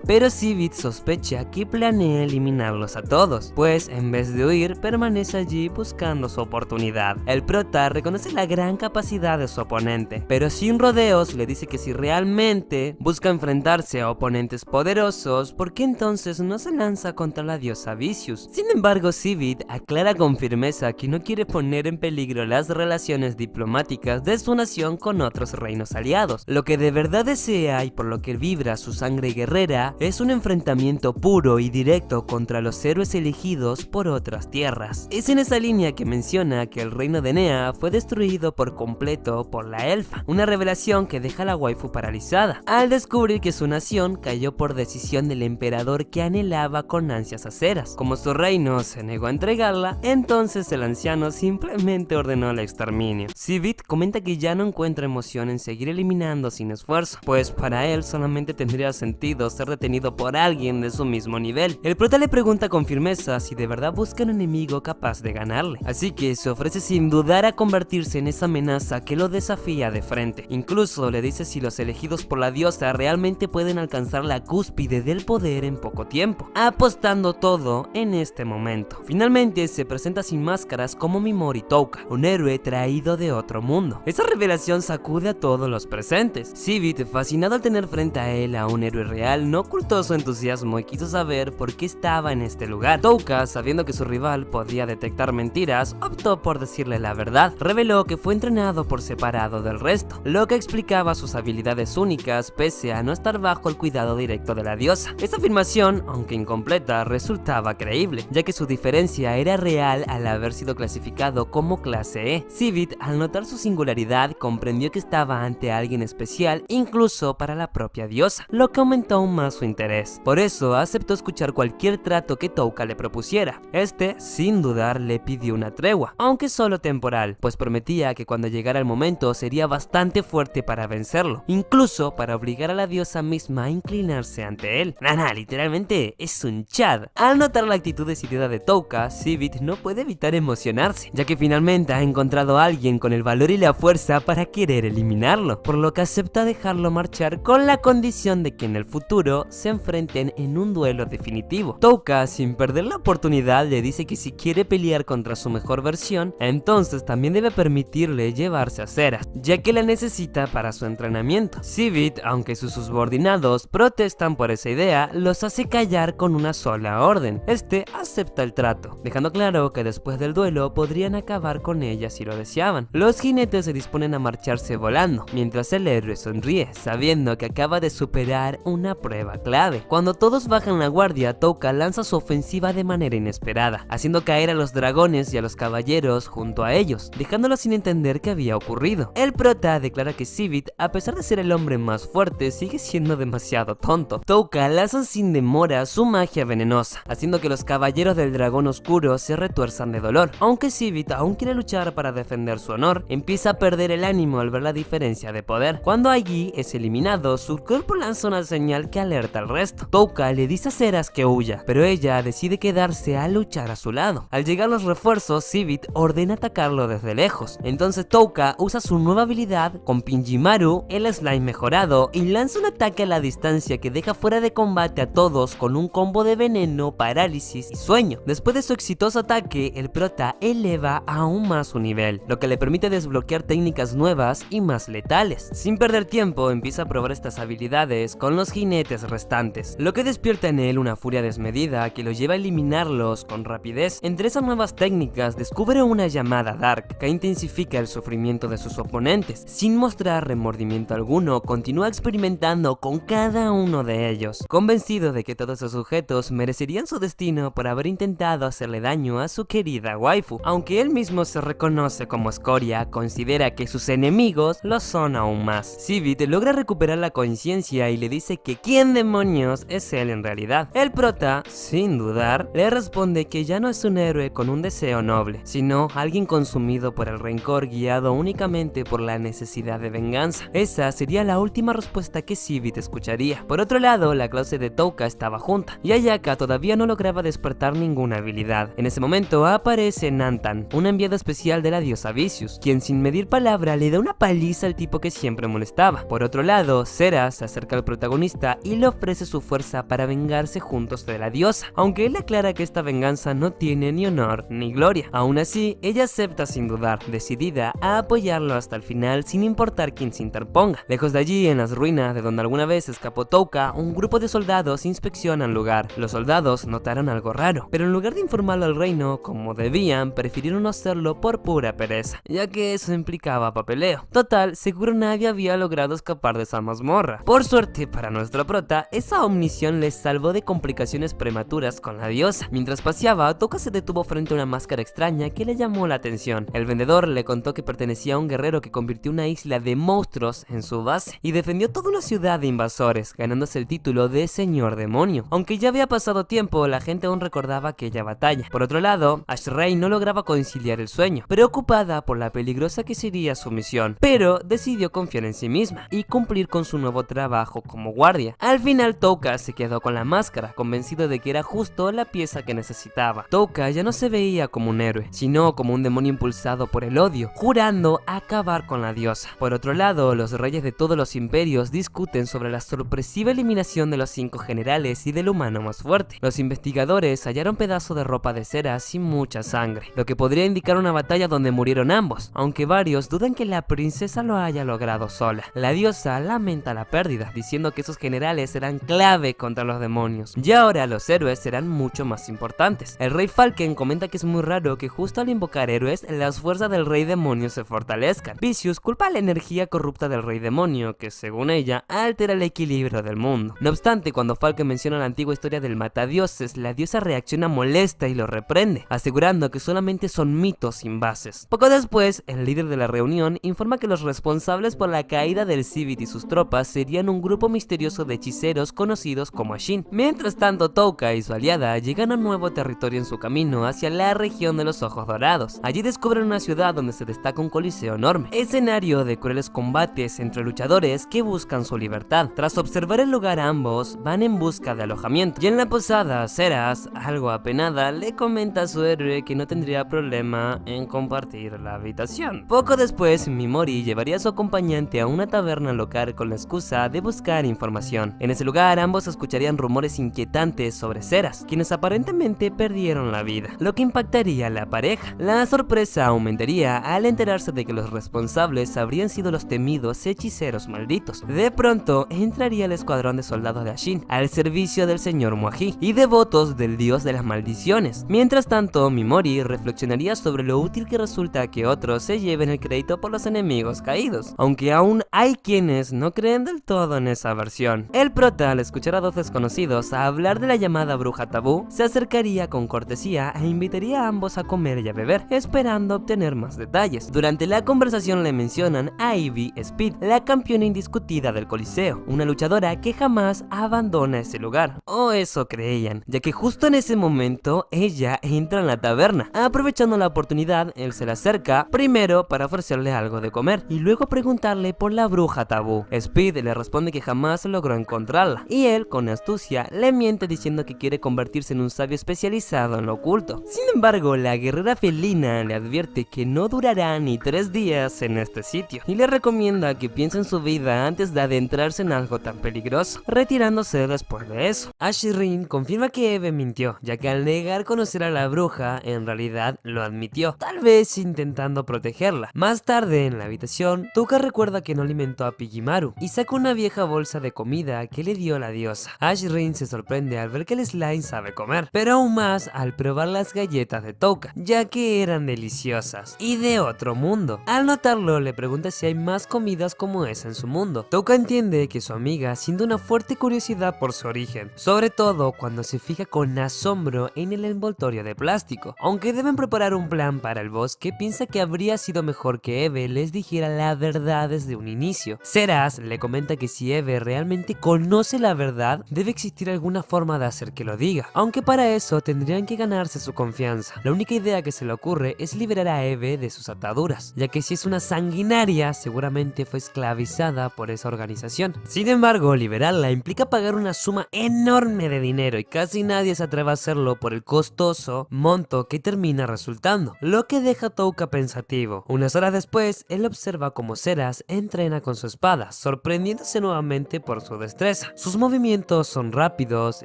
pero Sivit sospecha que planea eliminarlos a todos, pues en vez de huir, permanece allí buscando su oportunidad. El prota reconoce la gran capacidad de su oponente, pero sin rodeos le dice que si realmente busca enfrentarse a oponentes poderosos, ¿por qué entonces no se lanza contra la diosa Vicious? Sin embargo, Sivit aclara con firmeza que no quiere poner en peligro las relaciones diplomáticas de su nación con otros reinos aliados. Lo que de verdad desea y por lo que vibra su sangre guerrera es un enfrentamiento puro y directo contra los héroes elegidos por otras tierras. Es en esa línea que menciona que el reino de Nea fue destruido por completo por la elfa, una revelación que deja a la waifu paralizada, al descubrir que su nación cayó por decisión del emperador que anhelaba con ansias aceras. Como su reino se negó a entregarla, entonces el anciano simplemente ordenó el exterminio. Sivit comenta que ya no encuentra emoción en seguir eliminando sin esfuerzo, pues para él solamente tendría sentido ser detenido por alguien de su mismo nivel. El prota le pregunta con firmeza si de verdad busca un enemigo capaz de ganarle, así que se ofrece sin dudar a convertirse en esa amenaza que lo desafía de frente. Incluso le dice si los elegidos por la diosa realmente pueden alcanzar la cúspide del poder en poco tiempo, apostando todo en este momento. Finalmente se presenta sin máscaras como Mimori Touka, un héroe traído de otro mundo. Esa revelación sacude a todos los presentes. Sivit, fascinado al tener frente a él a un héroe real, no ocultó su entusiasmo y quiso saber por qué estaba en este lugar. Touka, sabiendo que su rival podía detectar mentiras, optó por decirle la verdad. Reveló que fue entrenado por separado del resto, lo que explicaba sus habilidades únicas pese a no estar bajo el cuidado directo de la diosa. Esta afirmación, aunque incompleta, resultaba creíble, ya que su diferencia era real al haber sido clasificado como clase E. Sivit, al notar su singularidad, comprendió que estaba ante alguien especial, incluso para la propia diosa, lo que aumentó aún más su interés. Por eso aceptó escuchar cualquier trato que Touka le propusiera. Este, sin dudar, le pidió una tregua, aunque solo temporal, pues prometía que cuando llegara el momento sería bastante fuerte para vencerlo, incluso para obligar a la diosa misma a inclinarse ante él. Literalmente es un Chad. Al notar la actitud decidida de Touka, Sivit no puede evitar emocionarse, ya que finalmente ha encontrado a alguien con el valor y la fuerza para querer eliminarlo, por lo que acepta dejarlo marchar con la condición de que en el futuro se enfrenten en un duelo definitivo. Touka, sin perder la oportunidad, le dice que si quiere pelear contra su mejor versión, entonces también debe permitirle llevarse a Seras, ya que la necesita para su entrenamiento. Sivit, aunque sus subordinados protestan por esa idea, los hace callar con una sola orden. Este acepta el trato, dejando claro que después del duelo podrían acabar con ella si lo deseaban. Los jinetes se disponen a marcharse volando, mientras el héroe sonríe, sabiendo que acaba de superar una prueba clave. Cuando todos bajan la guardia, Touka lanza su ofensiva de manera inesperada, haciendo caer a los dragones y a los caballeros junto a ellos, dejándolos sin entender qué había ocurrido. El prota declara que Sivit, a pesar de ser el hombre más fuerte, sigue siendo demasiado tonto. Touka lanza sin demora su magia venenosa, haciendo que los caballeros del dragón oscuro se retuerzan de dolor. Aunque Sivit aún quiere luchar para defender su honor, empieza a perder el ánimo al ver la diferencia de poder. Cuando allí es eliminado, su cuerpo lanza una señal que alerta al resto. Touka le dice a Seras que huya, pero ella decide quedarse a luchar a su lado. Al llegar los refuerzos, Sivit ordena atacarlo desde lejos. Entonces Touka usa su nueva habilidad con Pinjimaru, el slime mejorado, y lanza un ataque a la distancia que deja fuera de combate a todos con un combo de veneno, parálisis y sueño. Después de su exitoso ataque, el prota eleva aún más su nivel, lo que le permite desbloquear técnicas nuevas y más más letales. Sin perder tiempo, empieza a probar estas habilidades con los jinetes restantes, lo que despierta en él una furia desmedida que lo lleva a eliminarlos con rapidez. Entre esas nuevas técnicas descubre una llamada Dark que intensifica el sufrimiento de sus oponentes. Sin mostrar remordimiento alguno, continúa experimentando con cada uno de ellos, convencido de que todos esos sujetos merecerían su destino por haber intentado hacerle daño a su querida waifu. Aunque él mismo se reconoce como escoria, considera que sus enemigos lo son aún más. Civit logra recuperar la conciencia y le dice que quién demonios es él en realidad. El prota, sin dudar, le responde que ya no es un héroe con un deseo noble, sino alguien consumido por el rencor, guiado únicamente por la necesidad de venganza. Esa sería la última respuesta que Civit escucharía. Por otro lado, la clase de Touka estaba junta, y Ayaka todavía no lograba despertar ninguna habilidad. En ese momento aparece Nantan, una enviada especial de la diosa Vicious, quien sin medir palabra le da una paliza al tipo que siempre molestaba. Por otro lado, Seras se acerca al protagonista y le ofrece su fuerza para vengarse juntos de la diosa, aunque él aclara que esta venganza no tiene ni honor ni gloria. Aún así, ella acepta sin dudar, decidida a apoyarlo hasta el final sin importar quién se interponga. Lejos de allí, en las ruinas de donde alguna vez escapó Touka, un grupo de soldados inspecciona el lugar. Los soldados notaron algo raro, pero en lugar de informarlo al reino como debían, prefirieron no hacerlo por pura pereza, ya que eso implicaba papeleo. Total, seguro nadie había logrado escapar de esa mazmorra. Por suerte para nuestro prota, esa omisión les salvó de complicaciones prematuras con la diosa. Mientras paseaba, Touka se detuvo frente a una máscara extraña que le llamó la atención. El vendedor le contó que pertenecía a un guerrero que convirtió una isla de monstruos en su base y defendió toda una ciudad de invasores, ganándose el título de Señor Demonio. Aunque ya había pasado tiempo, la gente aún recordaba aquella batalla. Por otro lado, Ashray no lograba conciliar el sueño, preocupada por la peligrosa que sería su misión, pero decidió confiar en sí misma y cumplir con su nuevo trabajo como guardia. Al final, Touka se quedó con la máscara, convencido de que era justo la pieza que necesitaba. Touka ya no se veía como un héroe, sino como un demonio impulsado por el odio, jurando acabar con la diosa. Por otro lado, los reyes de todos los imperios discuten sobre la sorpresiva eliminación de los 5 generales y del humano más fuerte. Los investigadores hallaron pedazos de ropa de cera sin mucha sangre, lo que podría indicar una batalla donde murieron ambos, aunque varios dudan que la princesa lo haya logrado sola. La diosa lamenta la pérdida, diciendo que esos generales serán clave contra los demonios, y ahora los héroes serán mucho más importantes. El rey Falken comenta que es muy raro que justo al invocar héroes, las fuerzas del rey demonio se fortalezcan. Vicious culpa a la energía corrupta del rey demonio, que según ella, altera el equilibrio del mundo. No obstante, cuando Falken menciona la antigua historia del matadioses, la diosa reacciona molesta y lo reprende, asegurando que solamente son mitos sin bases. Poco después, el líder de la reunión informa que los responsables por la caída del Civit y sus tropas serían un grupo misterioso de hechiceros conocidos como Ashin. Mientras tanto, Touka y su aliada llegan a un nuevo territorio en su camino hacia la región de los Ojos Dorados. Allí descubren una ciudad donde se destaca un coliseo enorme, escenario de crueles combates entre luchadores que buscan su libertad. Tras observar el lugar, ambos van en busca de alojamiento, y en la posada, Seras, algo apenada, le comenta a su héroe que no tendría problema en compartir la habitación. Poco después, Mimori llevaría a su acompañante a una taberna local con la excusa de buscar información. En ese lugar, ambos escucharían rumores inquietantes sobre Seras, quienes aparentemente perdieron la vida, lo que impactaría a la pareja. La sorpresa aumentaría al enterarse de que los responsables habrían sido los temidos hechiceros malditos. De pronto, entraría el escuadrón de soldados de Ashin, al servicio del señor Muaji y devotos del dios de las maldiciones. Mientras tanto, Mimori reflexionaría sobre lo útil que resulta que otros se lleven el crédito por los enemigos caídos, aunque aún hay quienes no creen del todo en esa versión. El prota, al escuchar a 2 desconocidos a hablar de la llamada bruja tabú, se acercaría con cortesía e invitaría a ambos a comer y a beber, esperando obtener más detalles. Durante la conversación le mencionan a Ivy Speed, la campeona indiscutida del coliseo, una luchadora que jamás abandona ese lugar, o eso creían, ya que justo en ese momento ella entra en la taberna. Aprovechando la oportunidad, él se le acerca, primero para ofrecerle algo de comer y luego preguntarle por la bruja tabú. Speed le responde que jamás logró encontrarla, y él con astucia le miente diciendo que quiere convertirse en un sabio especializado en lo oculto. Sin embargo, la guerrera felina le advierte que no durará ni 3 días en este sitio y le recomienda que piense en su vida antes de adentrarse en algo tan peligroso, retirándose después de eso. Ashirin confirma que Eve mintió, ya que al negar conocer a la bruja, en realidad lo admitió, tal vez intentando protegerla. Más tarde, en la habitación habitación, Touka recuerda que no alimentó a Pigimaru y saca una vieja bolsa de comida que le dio la diosa. Ashrin se sorprende al ver que el slime sabe comer, pero aún más al probar las galletas de Touka, ya que eran deliciosas y de otro mundo. Al notarlo, le pregunta si hay más comidas como esa en su mundo. Touka entiende que su amiga siente una fuerte curiosidad por su origen, sobre todo cuando se fija con asombro en el envoltorio de plástico. Aunque deben preparar un plan para el bosque, piensa que habría sido mejor que Eve les dijera la verdad desde un inicio. Seras le comenta que si Eve realmente conoce la verdad, debe existir alguna forma de hacer que lo diga, aunque para eso tendrían que ganarse su confianza. La única idea que se le ocurre es liberar a Eve de sus ataduras, ya que si es una sanguinaria, seguramente fue esclavizada por esa organización. Sin embargo, liberarla implica pagar una suma enorme de dinero y casi nadie se atreve a hacerlo por el costoso monto que termina resultando, lo que deja a Touka pensativo. Unas horas después, él observa cómo Seras entrena con su espada, sorprendiéndose nuevamente por su destreza. Sus movimientos son rápidos,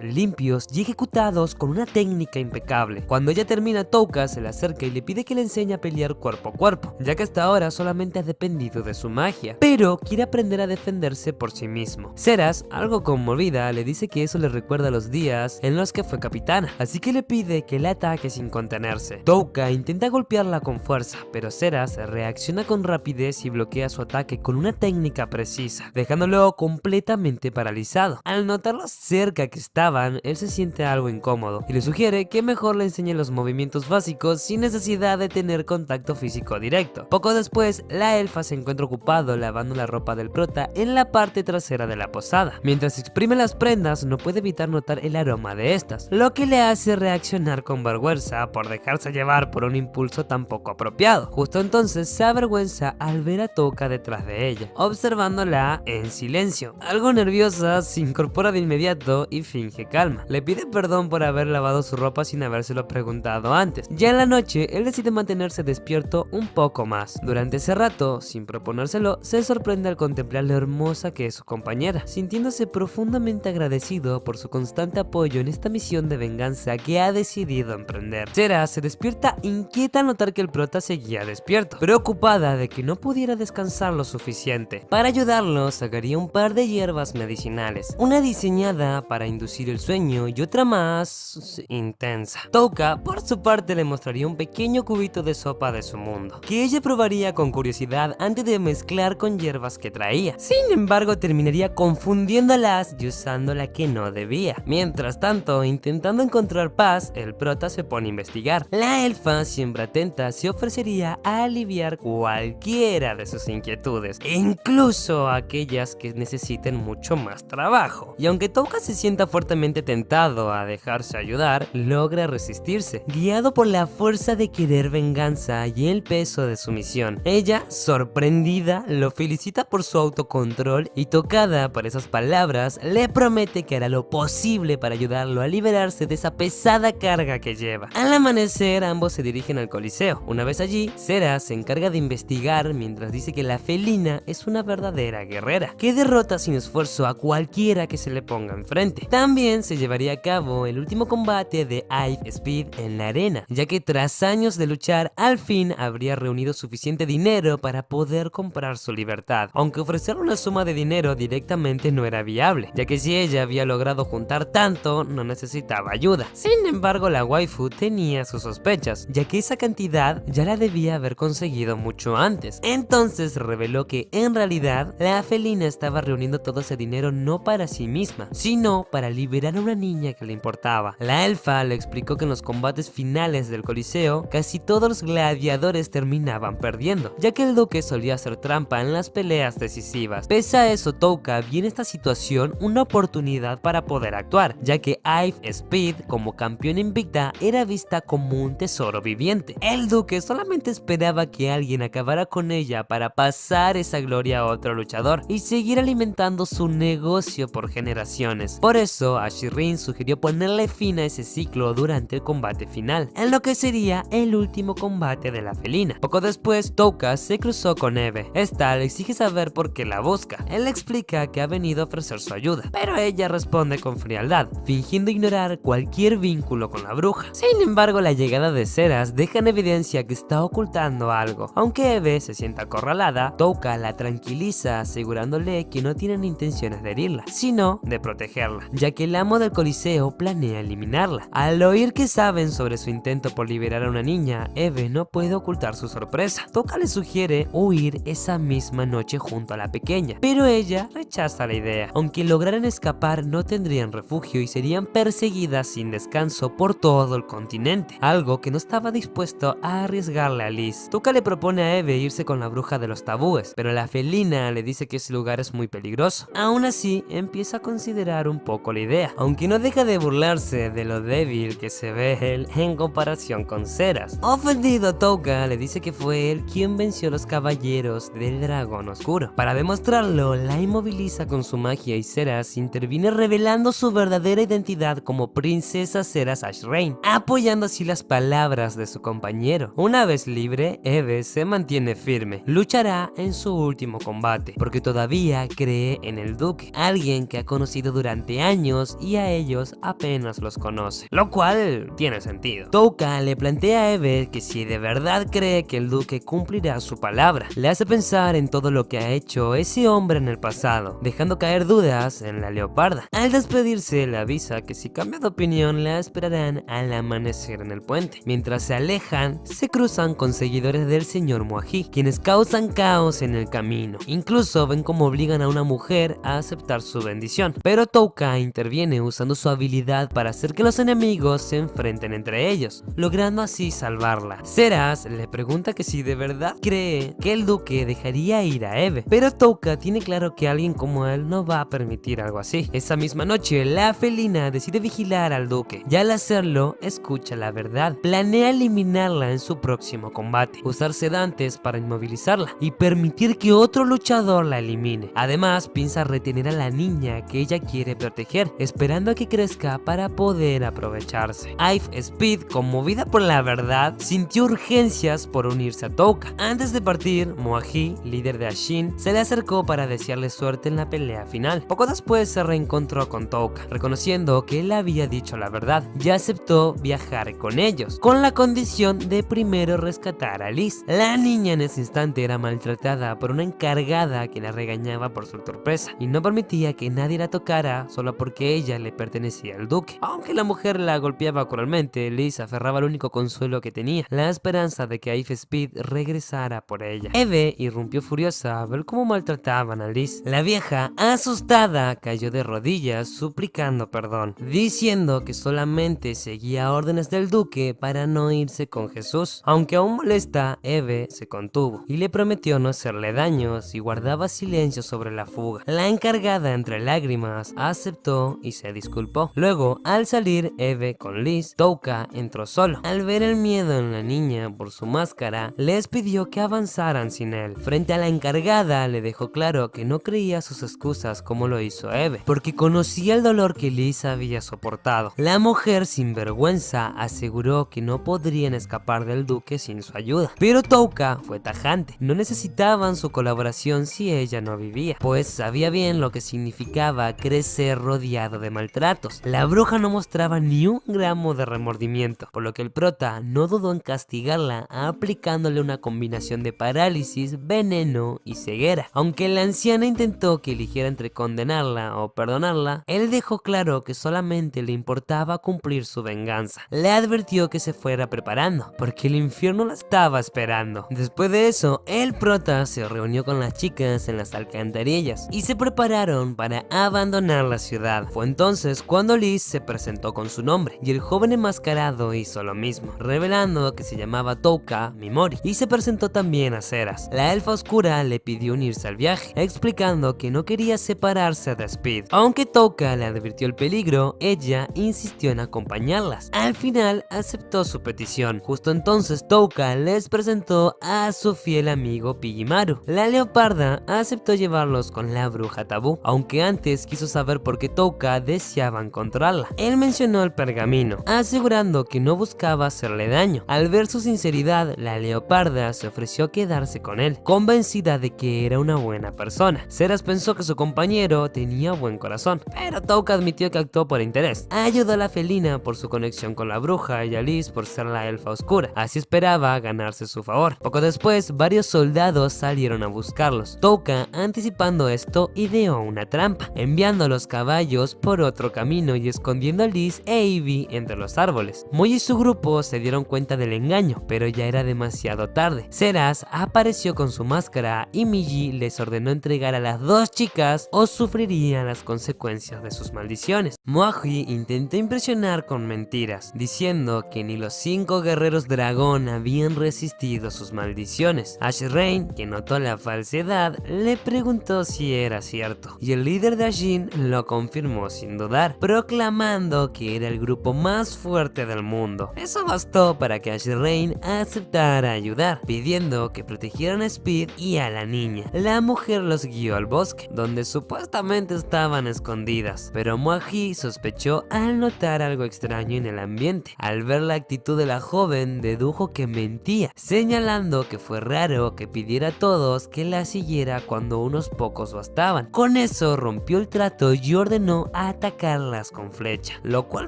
limpios y ejecutados con una técnica impecable. Cuando ella termina, Touka se le acerca y le pide que le enseñe a pelear cuerpo a cuerpo, ya que hasta ahora solamente ha dependido de su magia, pero quiere aprender a defenderse por sí mismo. Seras, algo conmovida, le dice que eso le recuerda los días en los que fue capitana, así que le pide que la ataque sin contenerse. Touka intenta golpearla con fuerza, pero Seras reacciona con rapidez y bloquea su ataque con una técnica precisa, dejándolo completamente paralizado. Al notar lo cerca que estaban, él se siente algo incómodo y le sugiere que mejor le enseñe los movimientos básicos sin necesidad de tener contacto físico directo. Poco después, la elfa se encuentra ocupado lavando la ropa del prota en la parte trasera de la posada. Mientras exprime las prendas, no puede evitar notar el aroma de estas, lo que le hace reaccionar con vergüenza por dejarse llevar por un impulso tan poco apropiado. Justo entonces se avergüenza al ver a Touka detrás de ella, observándola en silencio. Algo nerviosa, se incorpora de inmediato y finge calma. Le pide perdón por haber lavado su ropa sin habérselo preguntado antes. Ya en la noche, él decide mantenerse despierto un poco más. Durante ese rato, sin proponérselo, se sorprende al contemplar lo hermosa que es su compañera, sintiéndose profundamente agradecido por su constante apoyo en esta misión de venganza que ha decidido emprender. Seras se despierta inquieta al notar que el prota seguía despierto, preocupada de que no pudiera descansar lo suficiente. Para ayudarlo, sacaría un par de hierbas medicinales, una diseñada para inducir el sueño y otra más intensa. Touka, por su parte, le mostraría un pequeño cubito de sopa de su mundo, que ella probaría con curiosidad antes de mezclar con hierbas que traía. Sin embargo, terminaría confundiéndolas y usando la que no debía. Mientras tanto, intentando encontrar paz, el prota se pone a investigar. La elfa, siempre atenta, se ofrecería a aliviar cualquiera de sus inquietudes, incluso aquellas que necesiten mucho más trabajo. Y aunque Touka se sienta fuertemente tentado a dejarse ayudar, logra resistirse, guiado por la fuerza de querer venganza y el peso de su misión. Ella, sorprendida, lo felicita por su autocontrol y, tocada por esas palabras, le promete que hará lo posible para ayudarlo a liberarse de esa pesada carga que lleva. Al amanecer, ambos se dirigen al Coliseo. Una vez allí, Seras se encarga de investigar mientras dice que la felina es una verdadera guerrera, que derrota sin esfuerzo a cualquiera que se le ponga enfrente. También se llevaría a cabo el último combate de Ive Speed en la arena, ya que tras años de luchar, al fin habría reunido suficiente dinero para poder comprar su libertad, aunque ofrecer una suma de dinero directamente no era viable, ya que si ella había logrado juntar tanto, no necesitaba ayuda. Sin embargo, la waifu tenía sus sospechas, ya que esa cantidad ya la debía haber conseguido mucho antes. Entonces reveló que en realidad la felina estaba reuniendo todo ese dinero no para sí misma, sino para liberar a una niña que le importaba. La elfa le explicó que en los combates finales del Coliseo, casi todos los gladiadores terminaban perdiendo, ya que el duque solía hacer trampa en las peleas decisivas. Pese a eso, Touka vio en esta situación una oportunidad para poder actuar, ya que Ive Speed, como campeona invicta, era vista como un tesoro viviente. El duque solamente esperaba que alguien acabara con ella para pasar esa gloria a otro luchador y seguir alimentando su negocio por generaciones. Por eso, Ashrin sugirió ponerle fin a ese ciclo durante el combate final, en lo que sería el último combate de la felina. Poco después, Touka se cruzó con Eve. Esta le exige saber por qué la busca. Él le explica que ha venido a ofrecer su ayuda, pero ella responde con frialdad, fingiendo ignorar cualquier vínculo con la bruja. Sin embargo, la llegada de Seras deja en evidencia que está ocultando algo, aunque Eve se sienta acorralada, Touka la tranquiliza asegurándole que no tienen intenciones de herirla, sino de protegerla, ya que el amo del coliseo planea eliminarla. Al oír que saben sobre su intento por liberar a una niña, Eve no puede ocultar su sorpresa. Touka le sugiere huir esa misma noche junto a la pequeña, pero ella rechaza la idea. Aunque lograran escapar, no tendrían refugio y serían perseguidas sin descanso por todo el continente, algo que no estaba dispuesto a arriesgarle a Liz. Touka le propone a Eve irse con la bruja de los tabúes, pero la felina le dice que ese lugar es muy peligroso. Aún así, empieza a considerar un poco la idea, aunque no deja de burlarse de lo débil que se ve él en comparación con Seras. Ofendido, Touka le dice que fue él quien venció a los caballeros del dragón oscuro. Para demostrarlo, la inmoviliza con su magia y Seras interviene revelando su verdadera identidad como princesa Seras Ashrain, apoyando así las palabras de su compañero. Una vez libre, Eve se mantiene firme. Luchará en su último combate, porque todavía cree en el duque, alguien que ha conocido durante años y a ellos apenas los conoce, lo cual tiene sentido. Touka le plantea a Eve que si de verdad cree que el duque cumplirá su palabra, le hace pensar en todo lo que ha hecho ese hombre en el pasado, dejando caer dudas en la leoparda. Al despedirse, le avisa que si cambia de opinión la esperarán al amanecer en el puente. Mientras se alejan, se cruzan con seguidores del señor Muaji, quienes causan caos en el camino. Incluso ven cómo obligan a una mujer a aceptar su bendición, pero Touka interviene usando su habilidad para hacer que los enemigos se enfrenten entre ellos, logrando así salvarla. Seras le pregunta que si de verdad cree que el duque dejaría ir a Eve, pero Touka tiene claro que alguien como él no va a permitir algo así. Esa misma noche, la felina decide vigilar al duque, y al hacerlo, escucha la verdad. Planea eliminarla en su próximo combate, usar sedantes para inmovilizarla y permitir que otro luchador la elimine. Además, piensa retener a la niña que ella quiere proteger, esperando a que crezca para poder aprovecharse. Ive Speed, conmovida por la verdad, sintió urgencias por unirse a Touka. Antes de partir, Muaji, líder de Ashin, se le acercó para desearle suerte en la pelea final. Poco después se reencontró con Touka, reconociendo que él había dicho la verdad, y aceptó viajar con ellos, con la condición de primero rescatar a Liz. La niña en ese instante era maltratada por una encargada que la regañaba por su torpeza y no permitía que nadie la tocara solo porque ella le pertenecía al duque. Aunque la mujer la golpeaba cruelmente, Liz aferraba al único consuelo que tenía, la esperanza de que Ive Speed regresara por ella. Eve irrumpió furiosa al ver cómo maltrataban a Liz. La vieja, asustada, cayó de rodillas suplicando perdón, diciendo que solamente seguía órdenes del duque para no irse con Jesús. Aunque aún molesta, Eve se contuvo y le prometió no hacerle daños y guardaba silencio sobre la fuga. La encargada, entre lágrimas, aceptó y se disculpó. Luego, al salir Eve con Liz, Touka entró solo. Al ver el miedo en la niña por su máscara, les pidió que avanzaran sin él. Frente a la encargada, le dejó claro que no creía sus excusas como lo hizo Eve, porque conocía el dolor que Liz había soportado. La mujer, sin vergüenza, aseguró que no podrían escapar del duque sin su ayuda, pero Touka fue tajante. No necesitaban su colaboración si ella no vivía, pues sabía bien lo que significaba crecer rodeado de maltratos. La bruja no mostraba ni un gramo de remordimiento, por lo que el prota no dudó en castigarla aplicándole una combinación de parálisis, veneno y ceguera. Aunque la anciana intentó que eligiera entre condenarla o perdonarla, él dejó claro que solamente le importaba cumplir su venganza. Le advirtió que se fuera preparando, porque el infierno la estaba esperando. Después de eso, el prota se reunió con las chicas en las alcantarillas y se prepararon para abandonar la ciudad. Fue entonces cuando Liz se presentó con su nombre y el joven enmascarado hizo lo mismo, revelando que se llamaba Touka Mimori, y se presentó también a Seras. La elfa oscura le pidió unirse al viaje, explicando que no quería separarse de Speed. Aunque Touka le advirtió el peligro, ella insistió en acompañarlas. Al final aceptó su petición. Justo entonces Touka les presentó a su fiel amigo Pigimaru. La leoparda aceptó llevarlos con la bruja tabú, aunque antes quiso saber por qué Touka deseaba encontrarla. Él mencionó el pergamino, asegurando que no buscaba hacerle daño. Al ver su sinceridad, la leoparda se ofreció a quedarse con él, convencida de que era una buena persona. Seras pensó que su compañero tenía buen corazón, pero Touka admitió que actuó por interés. Ayudó a la felina por su conexión con la bruja y a Liz por ser la elfa oscura. Así esperaba ganarse su favor. Poco después, varios soldados salieron a buscarlos. Touka, anticipando esto, ideó una trampa, enviando a los caballos por otro camino y escondiendo a Liz e Ivy entre los árboles. Moy y su grupo se dieron cuenta del engaño, pero ya era demasiado tarde. Seras apareció con su máscara y Migi les ordenó entregar a las dos chicas o sufrirían las consecuencias de sus maldiciones. Moaji intentó impresionar con mentiras, diciendo que ni los 5 guerreros dragón habían resistido sus maldiciones. Ashrain, que notó la falsedad, le preguntó si era cierto, y el líder de Ajin lo confirmó sin dudar, proclamando que era el grupo más fuerte del mundo. Eso bastó para que Ashrain aceptara ayudar, pidiendo que protegieran a Speed y a la niña. La mujer los guió al bosque, donde supuestamente estaban escondidas, pero Moaji sospechó al notar algo extraño en el ambiente. Al ver la actitud de la joven, dedujo que mentía, señalando que fue raro que pidiera a todos que la siguiera cuando unos pocos bastaban. Con eso rompió el trato y ordenó atacarlas con flecha, lo cual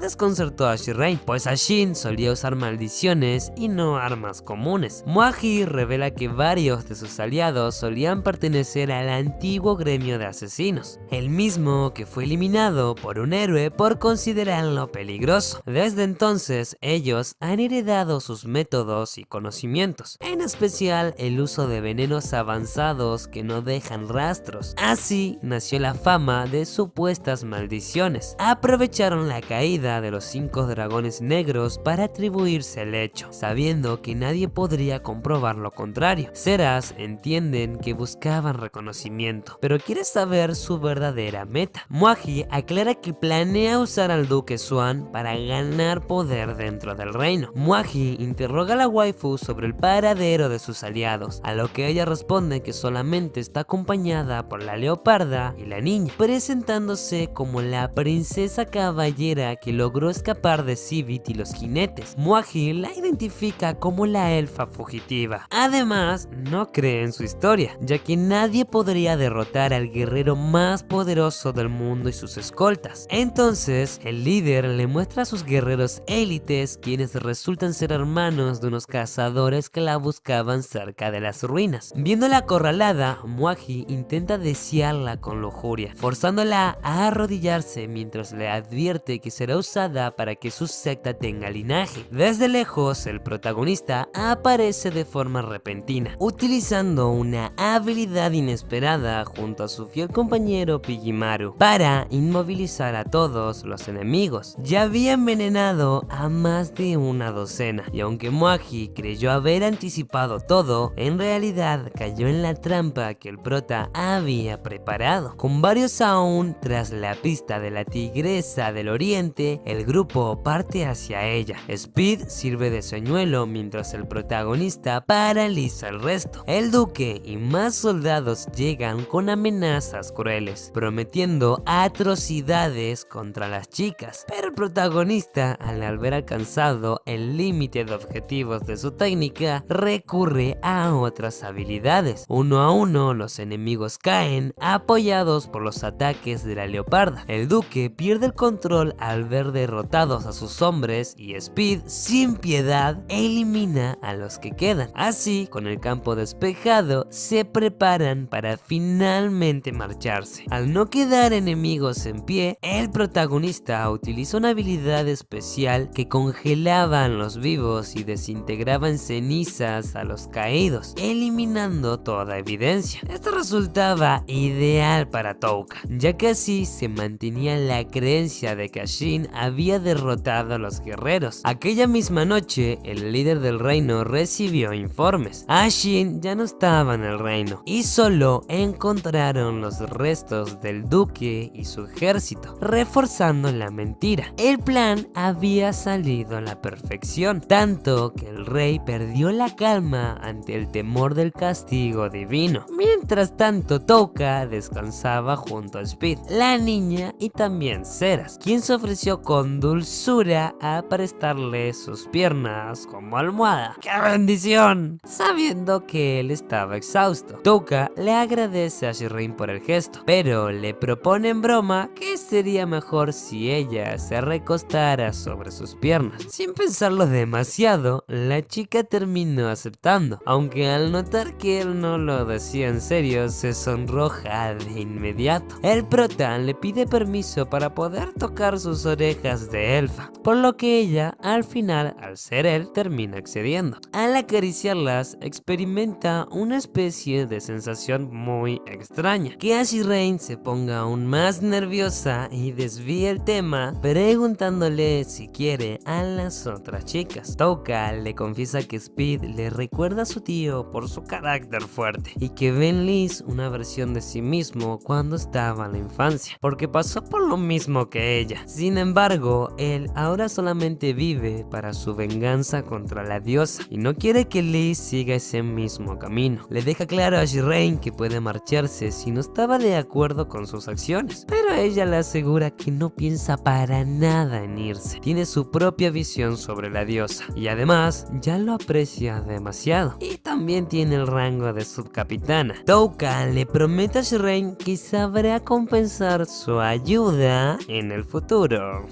desconcertó a Shirrain, pues Ashin solía usar maldiciones y no armas comunes. Moaji revela que varios de sus aliados solían pertenecer al antiguo gremio de asesinos, el mismo que fue eliminado por un héroe por considerarlo peligroso. Desde entonces, ellos han heredado sus métodos y conocimientos, en especial el uso de venenos avanzados que no dejan rastros. Así nació la fama de supuestas maldiciones. Aprovecharon la caída de los 5 dragones negros para atribuirse el hecho, sabiendo que nadie podría comprobar lo contrario. Seras entienden que buscaban reconocimiento, pero quiere saber su verdadera meta. Moaji aclara que planea usar al duque Swan para ganar poder dentro del reino. Moaji interroga a la waifu sobre el paradero de sus aliados, a lo que ella responde que solamente está acompañada por la leoparda y la niña, presentándose como la princesa caballera que logró escapar de Sivit y los jinetes. Moaji la identifica como la elfa fugitiva. Además, no cree en su historia, ya que nadie podría derrotar al guerrero más poderoso del mundo y sus escoltas. Entonces, el líder le muestra a sus guerreros élites, quienes resultan ser hermanos de unos cazadores que la buscaban cerca de las ruinas. Viendo la acorralada, Moaji intenta desearla con lujuria, forzándola a arrodillarse mientras le advierte que será usada para que su secta tenga linaje. Desde lejos, el protagonista aparece de forma repentina, utilizando una habilidad inesperada junto a su fiel compañero Pigimaru para inmovilizar a todos los enemigos. Ya había envenenado a más de una docena, y aunque Moaji creyó haber anticipado todo, en realidad cayó en la trampa que el prota había preparado. Con varios aún tras la pista de la tigresa del oriente, el grupo parte hacia ella. Speed sirve de señuelo mientras el protagonista paraliza el resto. El duque y más soldados llegan con amenazas crueles, prometiendo atrocidades contra las chicas, pero el protagonista, al haber alcanzado el límite de objetivos de su técnica, recurre a otras habilidades. Uno a uno los enemigos caen, apoyados por los ataques de la leoparda. El duque pierde el control al ver derrotados a sus hombres y Speed, sin piedad, elimina a los que quedan. Así, con el campo despejado, se preparan para finalmente marcharse. Al no quedar enemigos en pie, el protagonista utiliza una habilidad especial que congelaba a los vivos y desintegraba en cenizas a los caídos, eliminando toda evidencia. Esto resultaba ideal para Touka, ya que así se mantenía la creencia de que Ashin había derrotado a los guerreros. Aquella misma noche, el líder del reino recibió informes. Ashin ya no estaba en el reino y solo encontraron los restos del duque y su ejército, reforzando la mentira. El plan había salido a la perfección, tanto que el rey perdió la calma ante el temor del castigo divino. Mientras tanto, Touka descansaba junto a Speed, la niña y también Seras, quien se ofreció con dulzura a prestarle sus piernas como almohada. ¡Qué bendición! Sabiendo que él estaba exhausto, Touka le agradece a Shirrain por el gesto, pero le propone en broma que sería mejor si ella se recostara sobre sus piernas. Sin pensarlo demasiado, la chica terminó aceptando, aunque Touka, al notar que él no lo decía en serio, se sonroja de inmediato. El prota le pide permiso para poder tocar sus orejas de elfa, por lo que ella, al final, al ser él, termina accediendo. Al acariciarlas, experimenta una especie de sensación muy extraña, que hace Rain se ponga aún más nerviosa y desvía el tema, preguntándole si quiere a las otras chicas. Touka le confiesa que Speed le recuerda a su tío por su carácter fuerte y que ve en Liz una versión de sí mismo cuando estaba en la infancia, porque pasó por lo mismo que ella. Sin embargo, él ahora solamente vive para su venganza contra la diosa y no quiere que Liz siga ese mismo camino. Le deja claro a Shireen que puede marcharse si no estaba de acuerdo con sus acciones, pero ella le asegura que no piensa para nada en irse. Tiene su propia visión sobre la diosa y además ya lo aprecia demasiado, y también tiene el rango de subcapitana. Touka le promete a Shireen que sabrá compensar su ayuda en el futuro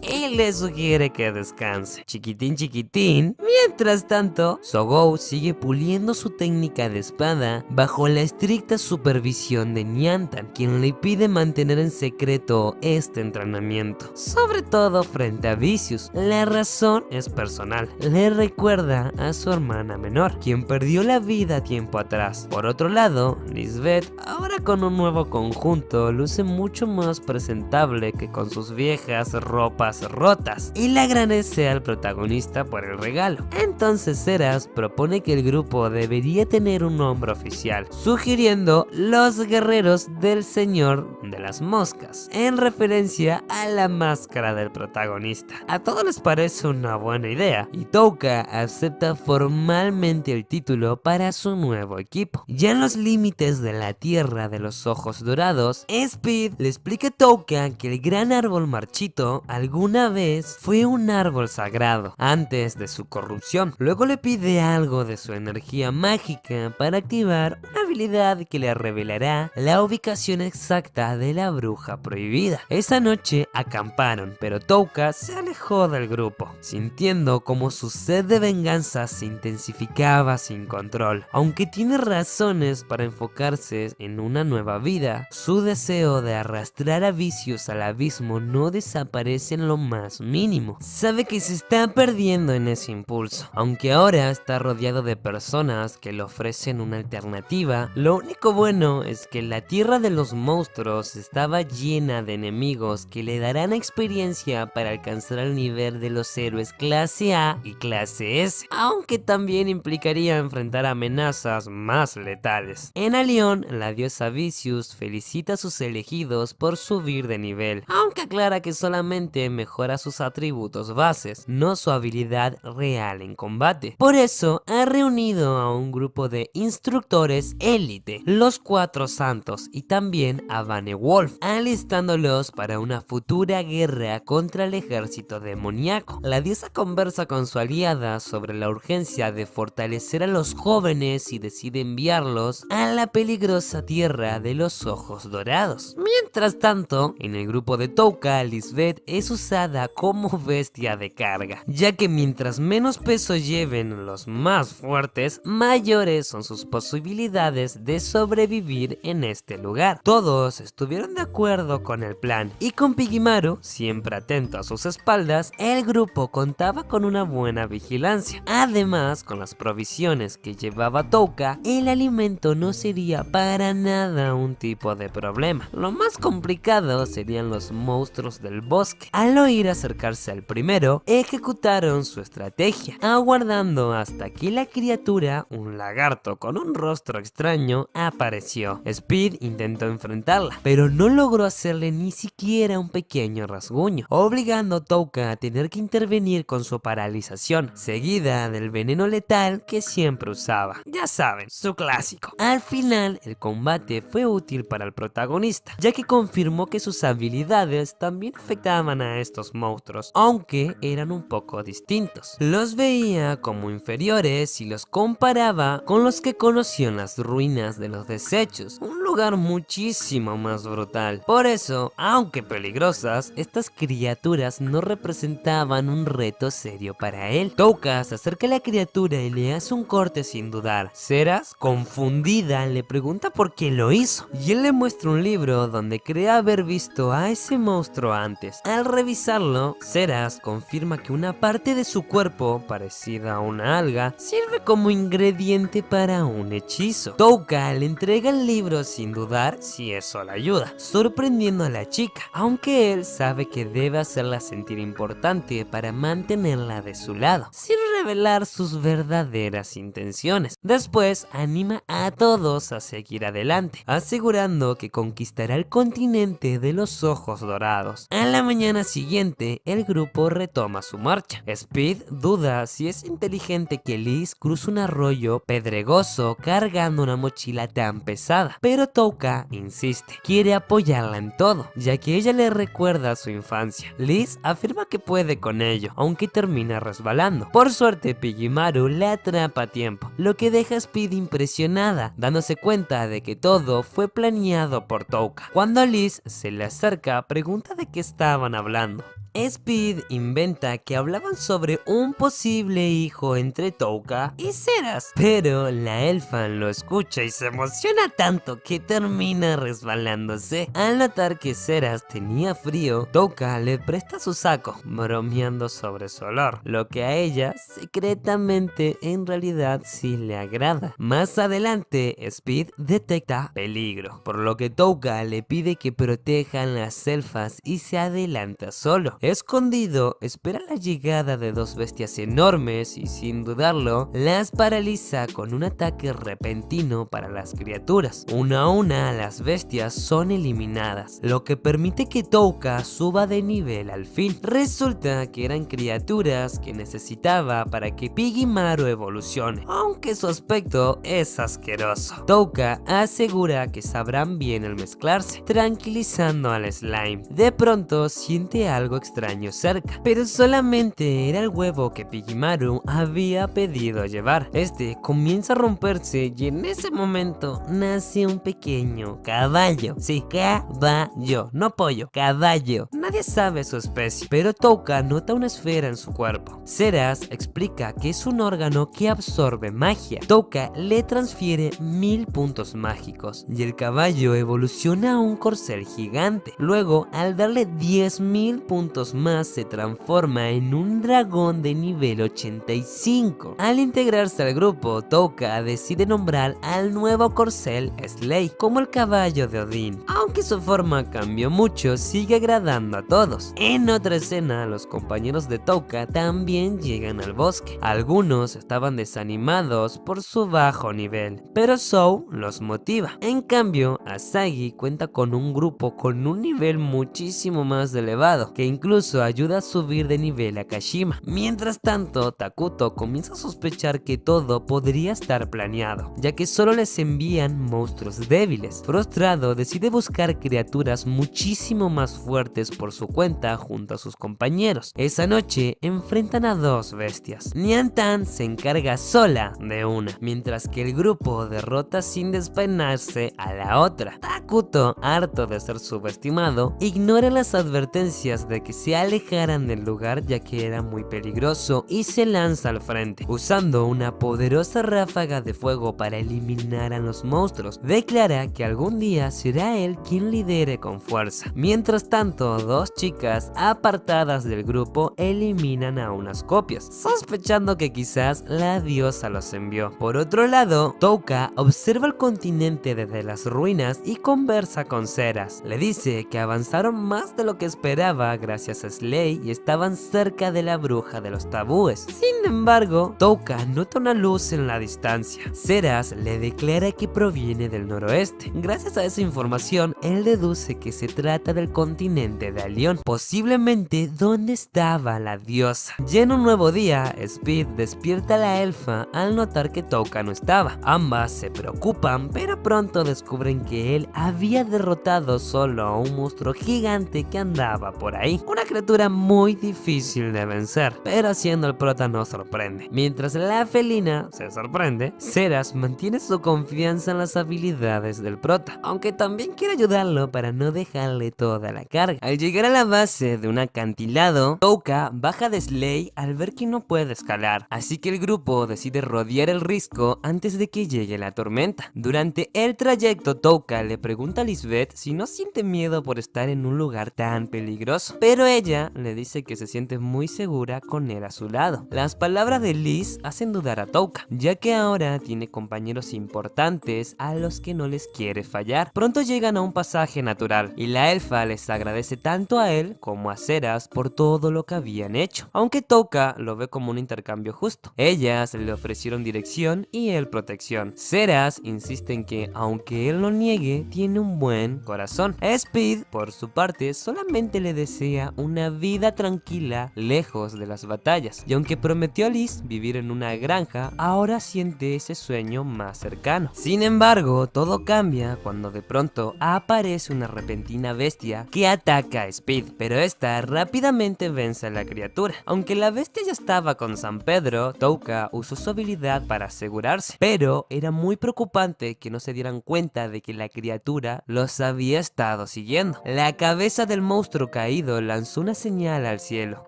y le sugiere que descanse. Chiquitín. Mientras tanto, Sogou sigue puliendo su técnica de espada bajo la estricta supervisión de Nyantan, quien le pide mantener en secreto este entrenamiento, sobre todo frente a Vicious. La razón es personal, le recuerda a su hermana menor, quien perdió la vida tiempo atrás. Por otro lado, Lisbeth, ahora con un nuevo conjunto, luce mucho más presentable que con sus viejas ropas rotas, y le agradece al protagonista por el regalo. Entonces Seras propone que el grupo debería tener un nombre oficial, sugiriendo los guerreros del Señor de las Moscas, en referencia a la máscara del protagonista. A todos les parece una buena idea y Touka acepta formalmente el título para su nuevo equipo. Ya en los límites de la Tierra de los Ojos Dorados, Speed le explica a Touka que el gran árbol marchito alguna vez fue un árbol sagrado antes de su corrupción. Luego le pide algo de su energía mágica para activar una habilidad que le revelará la ubicación exacta de la bruja prohibida. Esa noche acamparon, pero Touka se alejó del grupo, sintiendo como su sed de venganza se intensificaba sin control. Aunque tiene razones para enfocarse en una nueva vida, su deseo de arrastrar a Vicious al abismo no desaparece en lo más mínimo. Sabe que se está perdiendo en ese impulso, aunque ahora está rodeado de personas que le ofrecen una alternativa. Lo único bueno es que la tierra de los monstruos estaba llena de enemigos que le darán experiencia para alcanzar el nivel de los héroes clase A y clase S, aunque también implicaría enfrentar amenazas más letales. En Alión, la diosa Vicious felicita a sus elegidos por subir de nivel, aunque aclara que solamente mejora sus atributos bases, no su habilidad real en combate. Por eso ha reunido a un grupo de instructores élite, los Cuatro Santos, y también a Vane Wolf, alistándolos para una futura guerra contra el ejército demoníaco. La diosa conversa con su aliada sobre la urgencia de fortalecer a los jóvenes y decide enviarlos a la peligrosa tierra de los Ojos Dorados. Mientras tanto, en el grupo de Touka, Lisbeth es usada como bestia de carga, ya que mientras menos peso lleven los más fuertes, mayores son sus posibilidades de sobrevivir en este lugar. Todos estuvieron de acuerdo con el plan, y con Pigimaru siempre atento a sus espaldas, el grupo contaba con una buena vigilancia. Además, con las provisiones que llevaba Touka, el alimento no sería para nada un tipo de problema. Lo más complicado serían los monstruos del bosque. Al oír acercarse al primero, ejecutaron su estrategia, aguardando hasta que la criatura, un lagarto con un rostro extraño, apareció. Speed intentó enfrentarla, pero no logró hacerle ni siquiera un pequeño rasguño, obligando a Touka a tener que intervenir con su paralización, seguida del veneno letal que siempre usaba. Ya saben, su clásico. Al final, el combate fue útil para el protagonista, ya que confirmó que sus habilidades también afectaban a estos monstruos, aunque eran un poco distintos. Los veía como inferiores y los comparaba con los que conoció en las ruinas de los desechos, un lugar muchísimo más brutal. Por eso, aunque peligrosas, estas criaturas no representaban un reto serio para él. Touka se acerca a la criatura y le hace un corte sin dudar. Seras, confundida, le pregunta por qué lo hizo, y él le muestra un libro donde cree haber visto a ese monstruo antes. Al revisarlo, Seras confirma que una parte de su cuerpo, parecida a una alga, sirve como ingrediente para un hechizo. Touka le entrega el libro sin dudar si eso le ayuda, sorprendiendo a la chica, aunque él sabe que debe hacerla sentir importante para mantenerla de su lado, sin revelar sus verdaderas intenciones. Después anima a todos a seguir adelante, asegurando que conquistará el continente de los ojos dorados. A la mañana siguiente, el grupo retoma su marcha. Speed duda si es inteligente que Liz cruce un arroyo pedregoso cargando una mochila tan pesada, pero Touka insiste, quiere apoyarla en todo, ya que ella le recuerda su infancia. Liz afirma que puede con ello, aunque termina resbalando. Por suerte, Pigimaru la atrapa a tiempo, lo que deja a Speed impresionada, dándose cuenta de que todo fue planeado por Touka. Cuando Liz se le acerca, pregunta de qué estaban hablando. Speed inventa que hablaban sobre un posible hijo entre Touka y Seras, pero la elfa lo escucha y se emociona tanto que termina resbalándose. Al notar que Seras tenía frío, Touka le presta su saco, bromeando sobre su olor, lo que a ella secretamente en realidad sí le agrada. Más adelante, Speed detecta peligro, por lo que Touka le pide que protejan las elfas y se adelanta solo. Escondido, espera la llegada de dos bestias enormes y sin dudarlo, las paraliza con un ataque repentino para las criaturas. Una a una, las bestias son eliminadas, lo que permite que Touka suba de nivel al fin. Resulta que eran criaturas que necesitaba para que Pigimaru evolucione, aunque su aspecto es asqueroso. Touka asegura que sabrán bien el mezclarse, tranquilizando al slime. De pronto siente algo extraño cerca, pero solamente era el huevo que Pigimaru había pedido llevar. Este comienza a romperse y en ese momento nace un pequeño caballo. Sí, caballo, no pollo, caballo. Nadie sabe su especie, pero Touka nota una esfera en su cuerpo. Seras explica que es un órgano que absorbe magia. Touka le transfiere 1000 puntos mágicos y el caballo evoluciona a un corcel gigante. Luego, al darle 10.000 puntos más, se transforma en un dragón de nivel 85. Al integrarse al grupo, Touka decide nombrar al nuevo corcel Slay como el caballo de Odín. Aunque su forma cambió mucho, sigue agradando a todos. En otra escena, los compañeros de Touka también llegan al bosque. Algunos estaban desanimados por su bajo nivel, pero Sou los motiva. En cambio, Asagi cuenta con un grupo con un nivel muchísimo más elevado, que incluso ayuda a subir de nivel a Kashima. Mientras tanto, Takuto comienza a sospechar que todo podría estar planeado, ya que solo les envían monstruos débiles. Frustrado, decide buscar criaturas muchísimo más fuertes por su cuenta junto a sus compañeros. Esa noche enfrentan a dos bestias. Nyantan se encarga sola de una, mientras que el grupo derrota sin despeinarse a la otra. Takuto, harto de ser subestimado, ignora las advertencias de que se alejaran del lugar ya que era muy peligroso y se lanza al frente, usando una poderosa ráfaga de fuego para eliminar a los monstruos. Declara que algún día será él quien lidere con fuerza. Mientras tanto, dos chicas apartadas del grupo eliminan a unas copias, sospechando que quizás la diosa los envió. Por otro lado, Touka observa el continente desde las ruinas y conversa con Seras. Le dice que avanzaron más de lo que esperaba gracias a Slay y estaban cerca de la bruja de los tabúes. Sin embargo, Touka nota una luz en la distancia. Seras le declara que proviene del noroeste. Gracias a esa información, él deduce que se trata del continente de Alión, posiblemente donde estaba la diosa. Ya en un nuevo día, Speed despierta a la elfa al notar que Touka no estaba. Ambas se preocupan, pero pronto descubren que él había derrotado solo a un monstruo gigante que andaba por ahí. una criatura muy difícil de vencer, pero siendo el prota no sorprende. Mientras la felina se sorprende, Zeras mantiene su confianza en las habilidades del prota, aunque también quiere ayudarlo para no dejarle toda la carga. Al llegar a la base de un acantilado, Touka baja de Slay al ver que no puede escalar, así que el grupo decide rodear el risco antes de que llegue la tormenta. Durante el trayecto, Touka le pregunta a Lisbeth si no siente miedo por estar en un lugar tan peligroso, pero ella le dice que se siente muy segura con él a su lado. Las palabras de Liz hacen dudar a Touka, ya que ahora tiene compañeros importantes a los que no les quiere fallar. Pronto llegan a un pasaje natural y la elfa les agradece tanto a él como a Zeras por todo lo que habían hecho, aunque Touka lo ve como un intercambio justo. Ellas le ofrecieron dirección y él protección. Zeras insiste en que, aunque él lo niegue, tiene un buen corazón. Speed, por su parte, solamente le desea una vida tranquila lejos de las batallas, y aunque prometió a Liz vivir en una granja, ahora siente ese sueño más cercano. Sin embargo, todo cambia cuando de pronto aparece una repentina bestia que ataca a Speed, pero esta rápidamente vence a la criatura. Aunque la bestia ya estaba con San Pedro, Touka usó su habilidad para asegurarse, pero era muy preocupante que no se dieran cuenta de que la criatura los había estado siguiendo. La cabeza del monstruo caído lanzó una señal al cielo,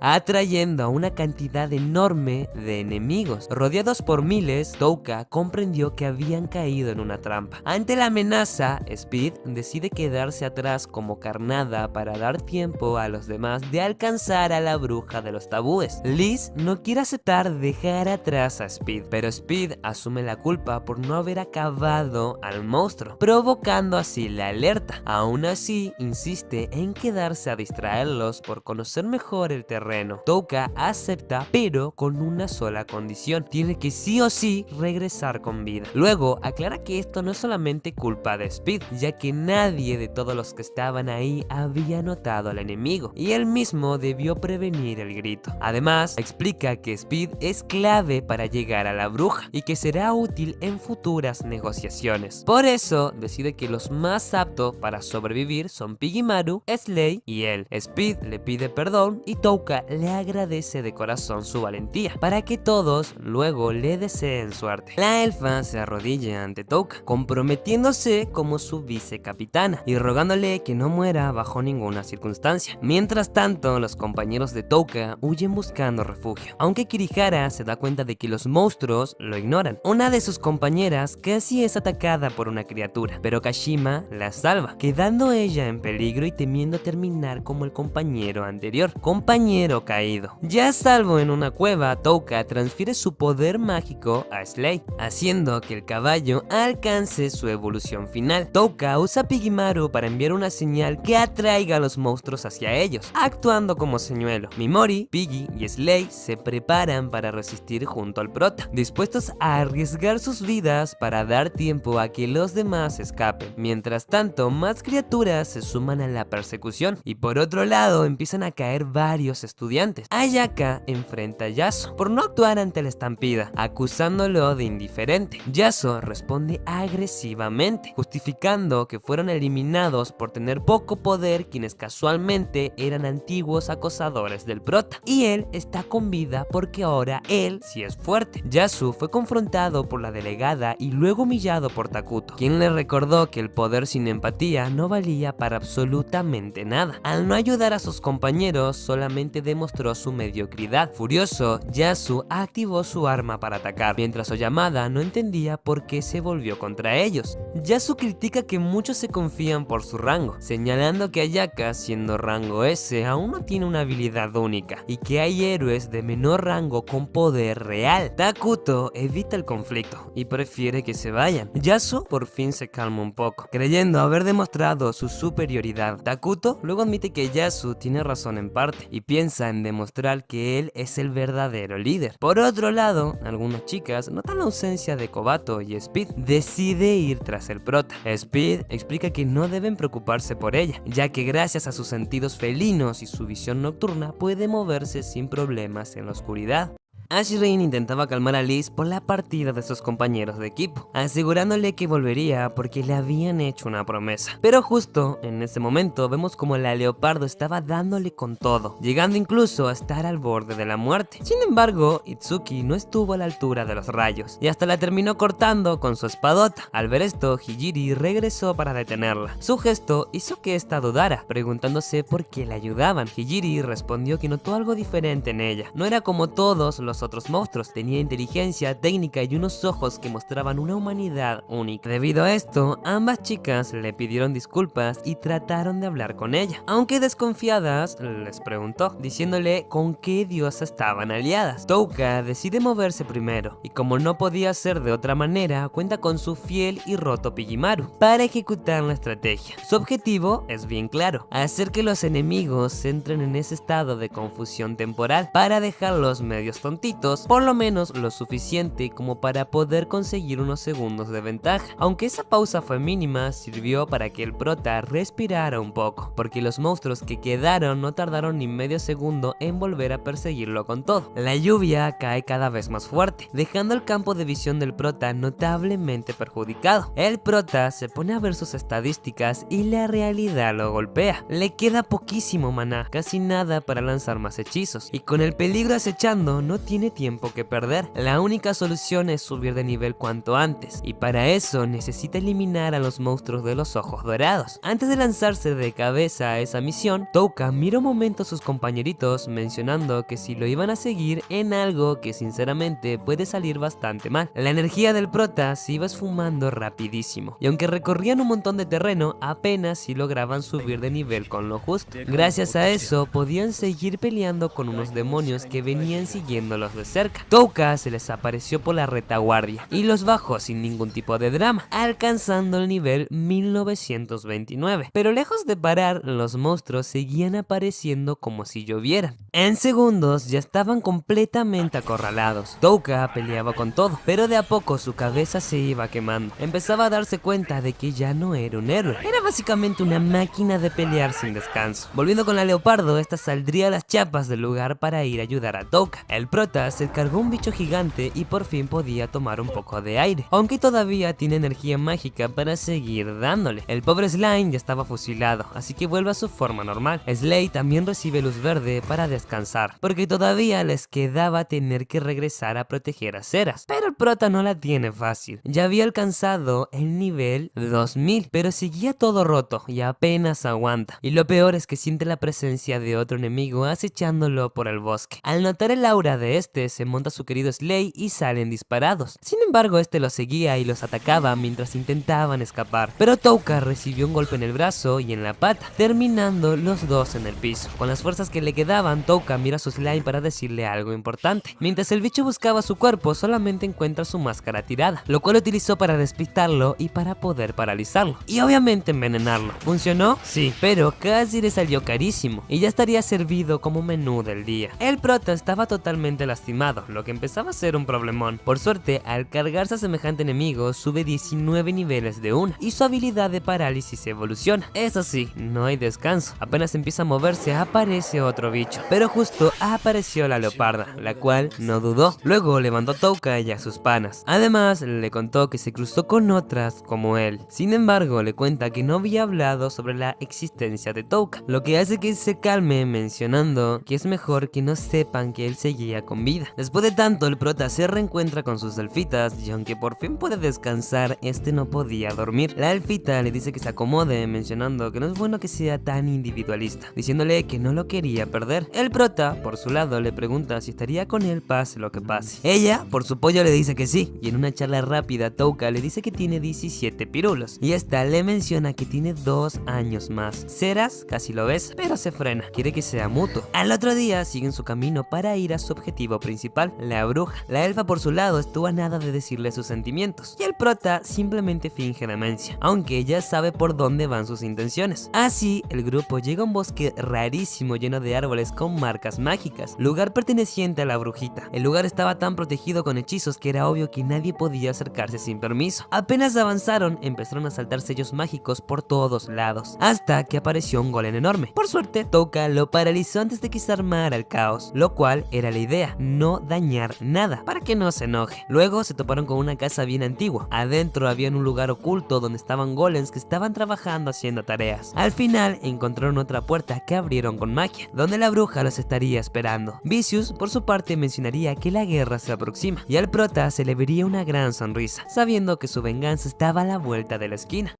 atrayendo a una cantidad enorme de enemigos. Rodeados por miles, Touka comprendió que habían caído en una trampa. Ante la amenaza, Speed decide quedarse atrás como carnada para dar tiempo a los demás de alcanzar a la bruja de los tabúes. Liz no quiere aceptar dejar atrás a Speed, pero Speed asume la culpa por no haber acabado al monstruo, provocando así la alerta. Aún así, insiste en quedarse a distraerlos por conocer mejor el terreno. Touka acepta, pero con una sola condición: tiene que sí o sí regresar con vida. Luego aclara que esto no es solamente culpa de Speed, ya que nadie de todos los que estaban ahí había notado al enemigo, y él mismo debió prevenir el grito. Además, explica que Speed es clave para llegar a la bruja y que será útil en futuras negociaciones. Por eso, decide que los más aptos para sobrevivir son Pigimaru, Slay y él. Speed le pide perdón y Touka le agradece de corazón su valentía, para que todos luego le deseen suerte. La elfa se arrodilla ante Touka, comprometiéndose como su vicecapitana y rogándole que no muera bajo ninguna circunstancia. Mientras tanto, los compañeros de Touka huyen buscando refugio, aunque Kirihara se da cuenta de que los monstruos lo ignoran. Una de sus compañeras casi es atacada por una criatura, pero Kashima la salva, quedando ella en peligro y temiendo terminar como el compañero anterior, compañero caído. Ya a salvo en una cueva, Touka transfiere su poder mágico a Slay, haciendo que el caballo alcance su evolución final. Touka usa Pigimaru para enviar una señal que atraiga a los monstruos hacia ellos, actuando como señuelo. Mimori, Piggy y Slay se preparan para resistir junto al prota, dispuestos a arriesgar sus vidas para dar tiempo a que los demás escapen. Mientras tanto, más criaturas se suman a la persecución y por otro lado empiezan a caer varios estudiantes. Ayaka enfrenta a Yasuo por no actuar ante la estampida, acusándolo de indiferente. Yasuo responde agresivamente, justificando que fueron eliminados por tener poco poder quienes casualmente eran antiguos acosadores del prota, y él está con vida porque ahora él sí es fuerte. Yasuo fue confrontado por la delegada y luego humillado por Takuto, quien le recordó que el poder sin empatía no valía para absolutamente nada. Al no ayudar a sus compañeros, solamente demostró su mediocridad. Furioso, Yasuo activó su arma para atacar, mientras Oyamada no entendía por qué se volvió contra ellos. Yasuo critica que muchos se confían por su rango, señalando que Ayaka, siendo rango S, aún no tiene una habilidad única, y que hay héroes de menor rango con poder real. Takuto evita el conflicto y prefiere que se vayan. Yasuo por fin se calma un poco, creyendo haber demostrado su superioridad. Takuto luego admite que Yasuo tiene razón en parte y piensa en demostrar que él es el verdadero líder. Por otro lado, algunas chicas notan la ausencia de Kobato y Speed decide ir tras el prota. Speed explica que no deben preocuparse por ella, ya que gracias a sus sentidos felinos y su visión nocturna puede moverse sin problemas en la oscuridad. Ashrin intentaba calmar a Liz por la partida de sus compañeros de equipo, asegurándole que volvería porque le habían hecho una promesa. Pero justo en ese momento vemos como la leopardo estaba dándole con todo, llegando incluso a estar al borde de la muerte. Sin embargo, Itsuki no estuvo a la altura de los rayos y hasta la terminó cortando con su espadota. Al ver esto, Hijiri regresó para detenerla. Su gesto hizo que ésta dudara, preguntándose por qué le ayudaban. Hijiri respondió que notó algo diferente en ella. No era como todos los otros monstruos, tenía inteligencia, técnica y unos ojos que mostraban una humanidad única. Debido a esto, ambas chicas le pidieron disculpas y trataron de hablar con ella. Aunque desconfiadas, les preguntó, diciéndole con qué diosa estaban aliadas. Touka decide moverse primero, y como no podía ser de otra manera, cuenta con su fiel y roto Pigimaru para ejecutar la estrategia. Su objetivo es bien claro, hacer que los enemigos entren en ese estado de confusión temporal para dejarlos medios tontitos, por lo menos lo suficiente como para poder conseguir unos segundos de ventaja. Aunque esa pausa fue mínima, sirvió para que el prota respirara un poco, porque los monstruos que quedaron no tardaron ni medio segundo en volver a perseguirlo con todo. La lluvia cae cada vez más fuerte, dejando el campo de visión del prota notablemente perjudicado. El prota se pone a ver sus estadísticas y la realidad lo golpea. Le queda poquísimo maná, casi nada para lanzar más hechizos, y con el peligro acechando no tiene tiempo que perder. La única solución es subir de nivel cuanto antes, y para eso necesita eliminar a los monstruos de los ojos dorados. Antes de lanzarse de cabeza a esa misión, Touka mira un momento a sus compañeritos mencionando que si lo iban a seguir en algo que sinceramente puede salir bastante mal. La energía del prota se iba esfumando rapidísimo, y aunque recorrían un montón de terreno, apenas si lograban subir de nivel con lo justo. Gracias a eso podían seguir peleando con unos demonios que venían siguiéndolos de cerca. Touka se les apareció por la retaguardia y los bajó sin ningún tipo de drama, alcanzando el nivel 1929. Pero lejos de parar, los monstruos seguían apareciendo como si llovieran. En segundos ya estaban completamente acorralados. Touka peleaba con todo, pero de a poco su cabeza se iba quemando. Empezaba a darse cuenta de que ya no era un héroe, era básicamente una máquina de pelear sin descanso. Volviendo con la leopardo, esta saldría a las chapas del lugar para ir a ayudar a Touka. El prota se cargó un bicho gigante y por fin podía tomar un poco de aire, aunque todavía tiene energía mágica para seguir dándole. El pobre Slime ya estaba fusilado, así que vuelve a su forma normal. Slay también recibe luz verde para descansar, porque todavía les quedaba tener que regresar a proteger a Ceras. Pero el prota no la tiene fácil, ya había alcanzado el nivel 2000, pero seguía todo roto y apenas aguanta. Y lo peor es que siente la presencia de otro enemigo acechándolo por el bosque. Al notar el aura de este, se monta su querido Slay y salen disparados. Sin embargo, este los seguía y los atacaba mientras intentaban escapar, pero Touka recibió un golpe en el brazo y en la pata, terminando los dos en el piso. Con las fuerzas que le quedaban, Touka mira a su Slime para decirle algo importante. Mientras el bicho buscaba su cuerpo, solamente encuentra su máscara tirada, lo cual utilizó para despistarlo y para poder paralizarlo, y obviamente envenenarlo. ¿Funcionó? Sí, pero casi le salió carísimo y ya estaría servido como menú del día. El prota estaba totalmente lastimado, lo que empezaba a ser un problemón. Por suerte, al cargarse a semejante enemigo, sube 19 niveles de una y su habilidad de parálisis evoluciona. Eso sí, no hay descanso. Apenas empieza a moverse, aparece otro bicho, pero justo apareció la leoparda, la cual no dudó. Luego levantó a Touka y a sus panas. Además, le contó que se cruzó con otras como él. Sin embargo, le cuenta que no había hablado sobre la existencia de Touka, lo que hace que se calme mencionando que es mejor que no sepan que él seguía con vida. Después de tanto, el prota se reencuentra con sus elfitas y aunque por fin puede descansar, este no podía dormir. La elfita le dice que se acomode, mencionando que no es bueno que sea tan individualista, diciéndole que no lo quería perder. El prota, por su lado, le pregunta si estaría con él pase lo que pase. Ella, por su pollo, le dice que sí, y en una charla rápida, Touka le dice que tiene 17 pirulos, y esta le menciona que tiene 2 años más. Ceras casi lo ves, pero se frena, quiere que sea mutuo. Al otro día siguen su camino para ir a su objetivo principal, la bruja. La elfa por su lado estuvo a nada de decirle sus sentimientos, y el prota simplemente finge demencia, aunque ella sabe por dónde van sus intenciones. Así, el grupo llega a un bosque rarísimo lleno de árboles con marcas mágicas, lugar perteneciente a la brujita. El lugar estaba tan protegido con hechizos que era obvio que nadie podía acercarse sin permiso. Apenas avanzaron, empezaron a saltar sellos mágicos por todos lados, hasta que apareció un golem enorme. Por suerte, Touka lo paralizó antes de que se armara el caos, lo cual era la idea, no dañar nada, para que no se enoje. Luego se toparon con una casa bien antigua. Adentro había un lugar oculto donde estaban golems que estaban trabajando haciendo tareas. Al final encontraron otra puerta que abrieron con magia, donde la bruja los estaría esperando. Vicious, por su parte, mencionaría que la guerra se aproxima y al prota se le vería una gran sonrisa, sabiendo que su venganza estaba a la vuelta de la esquina.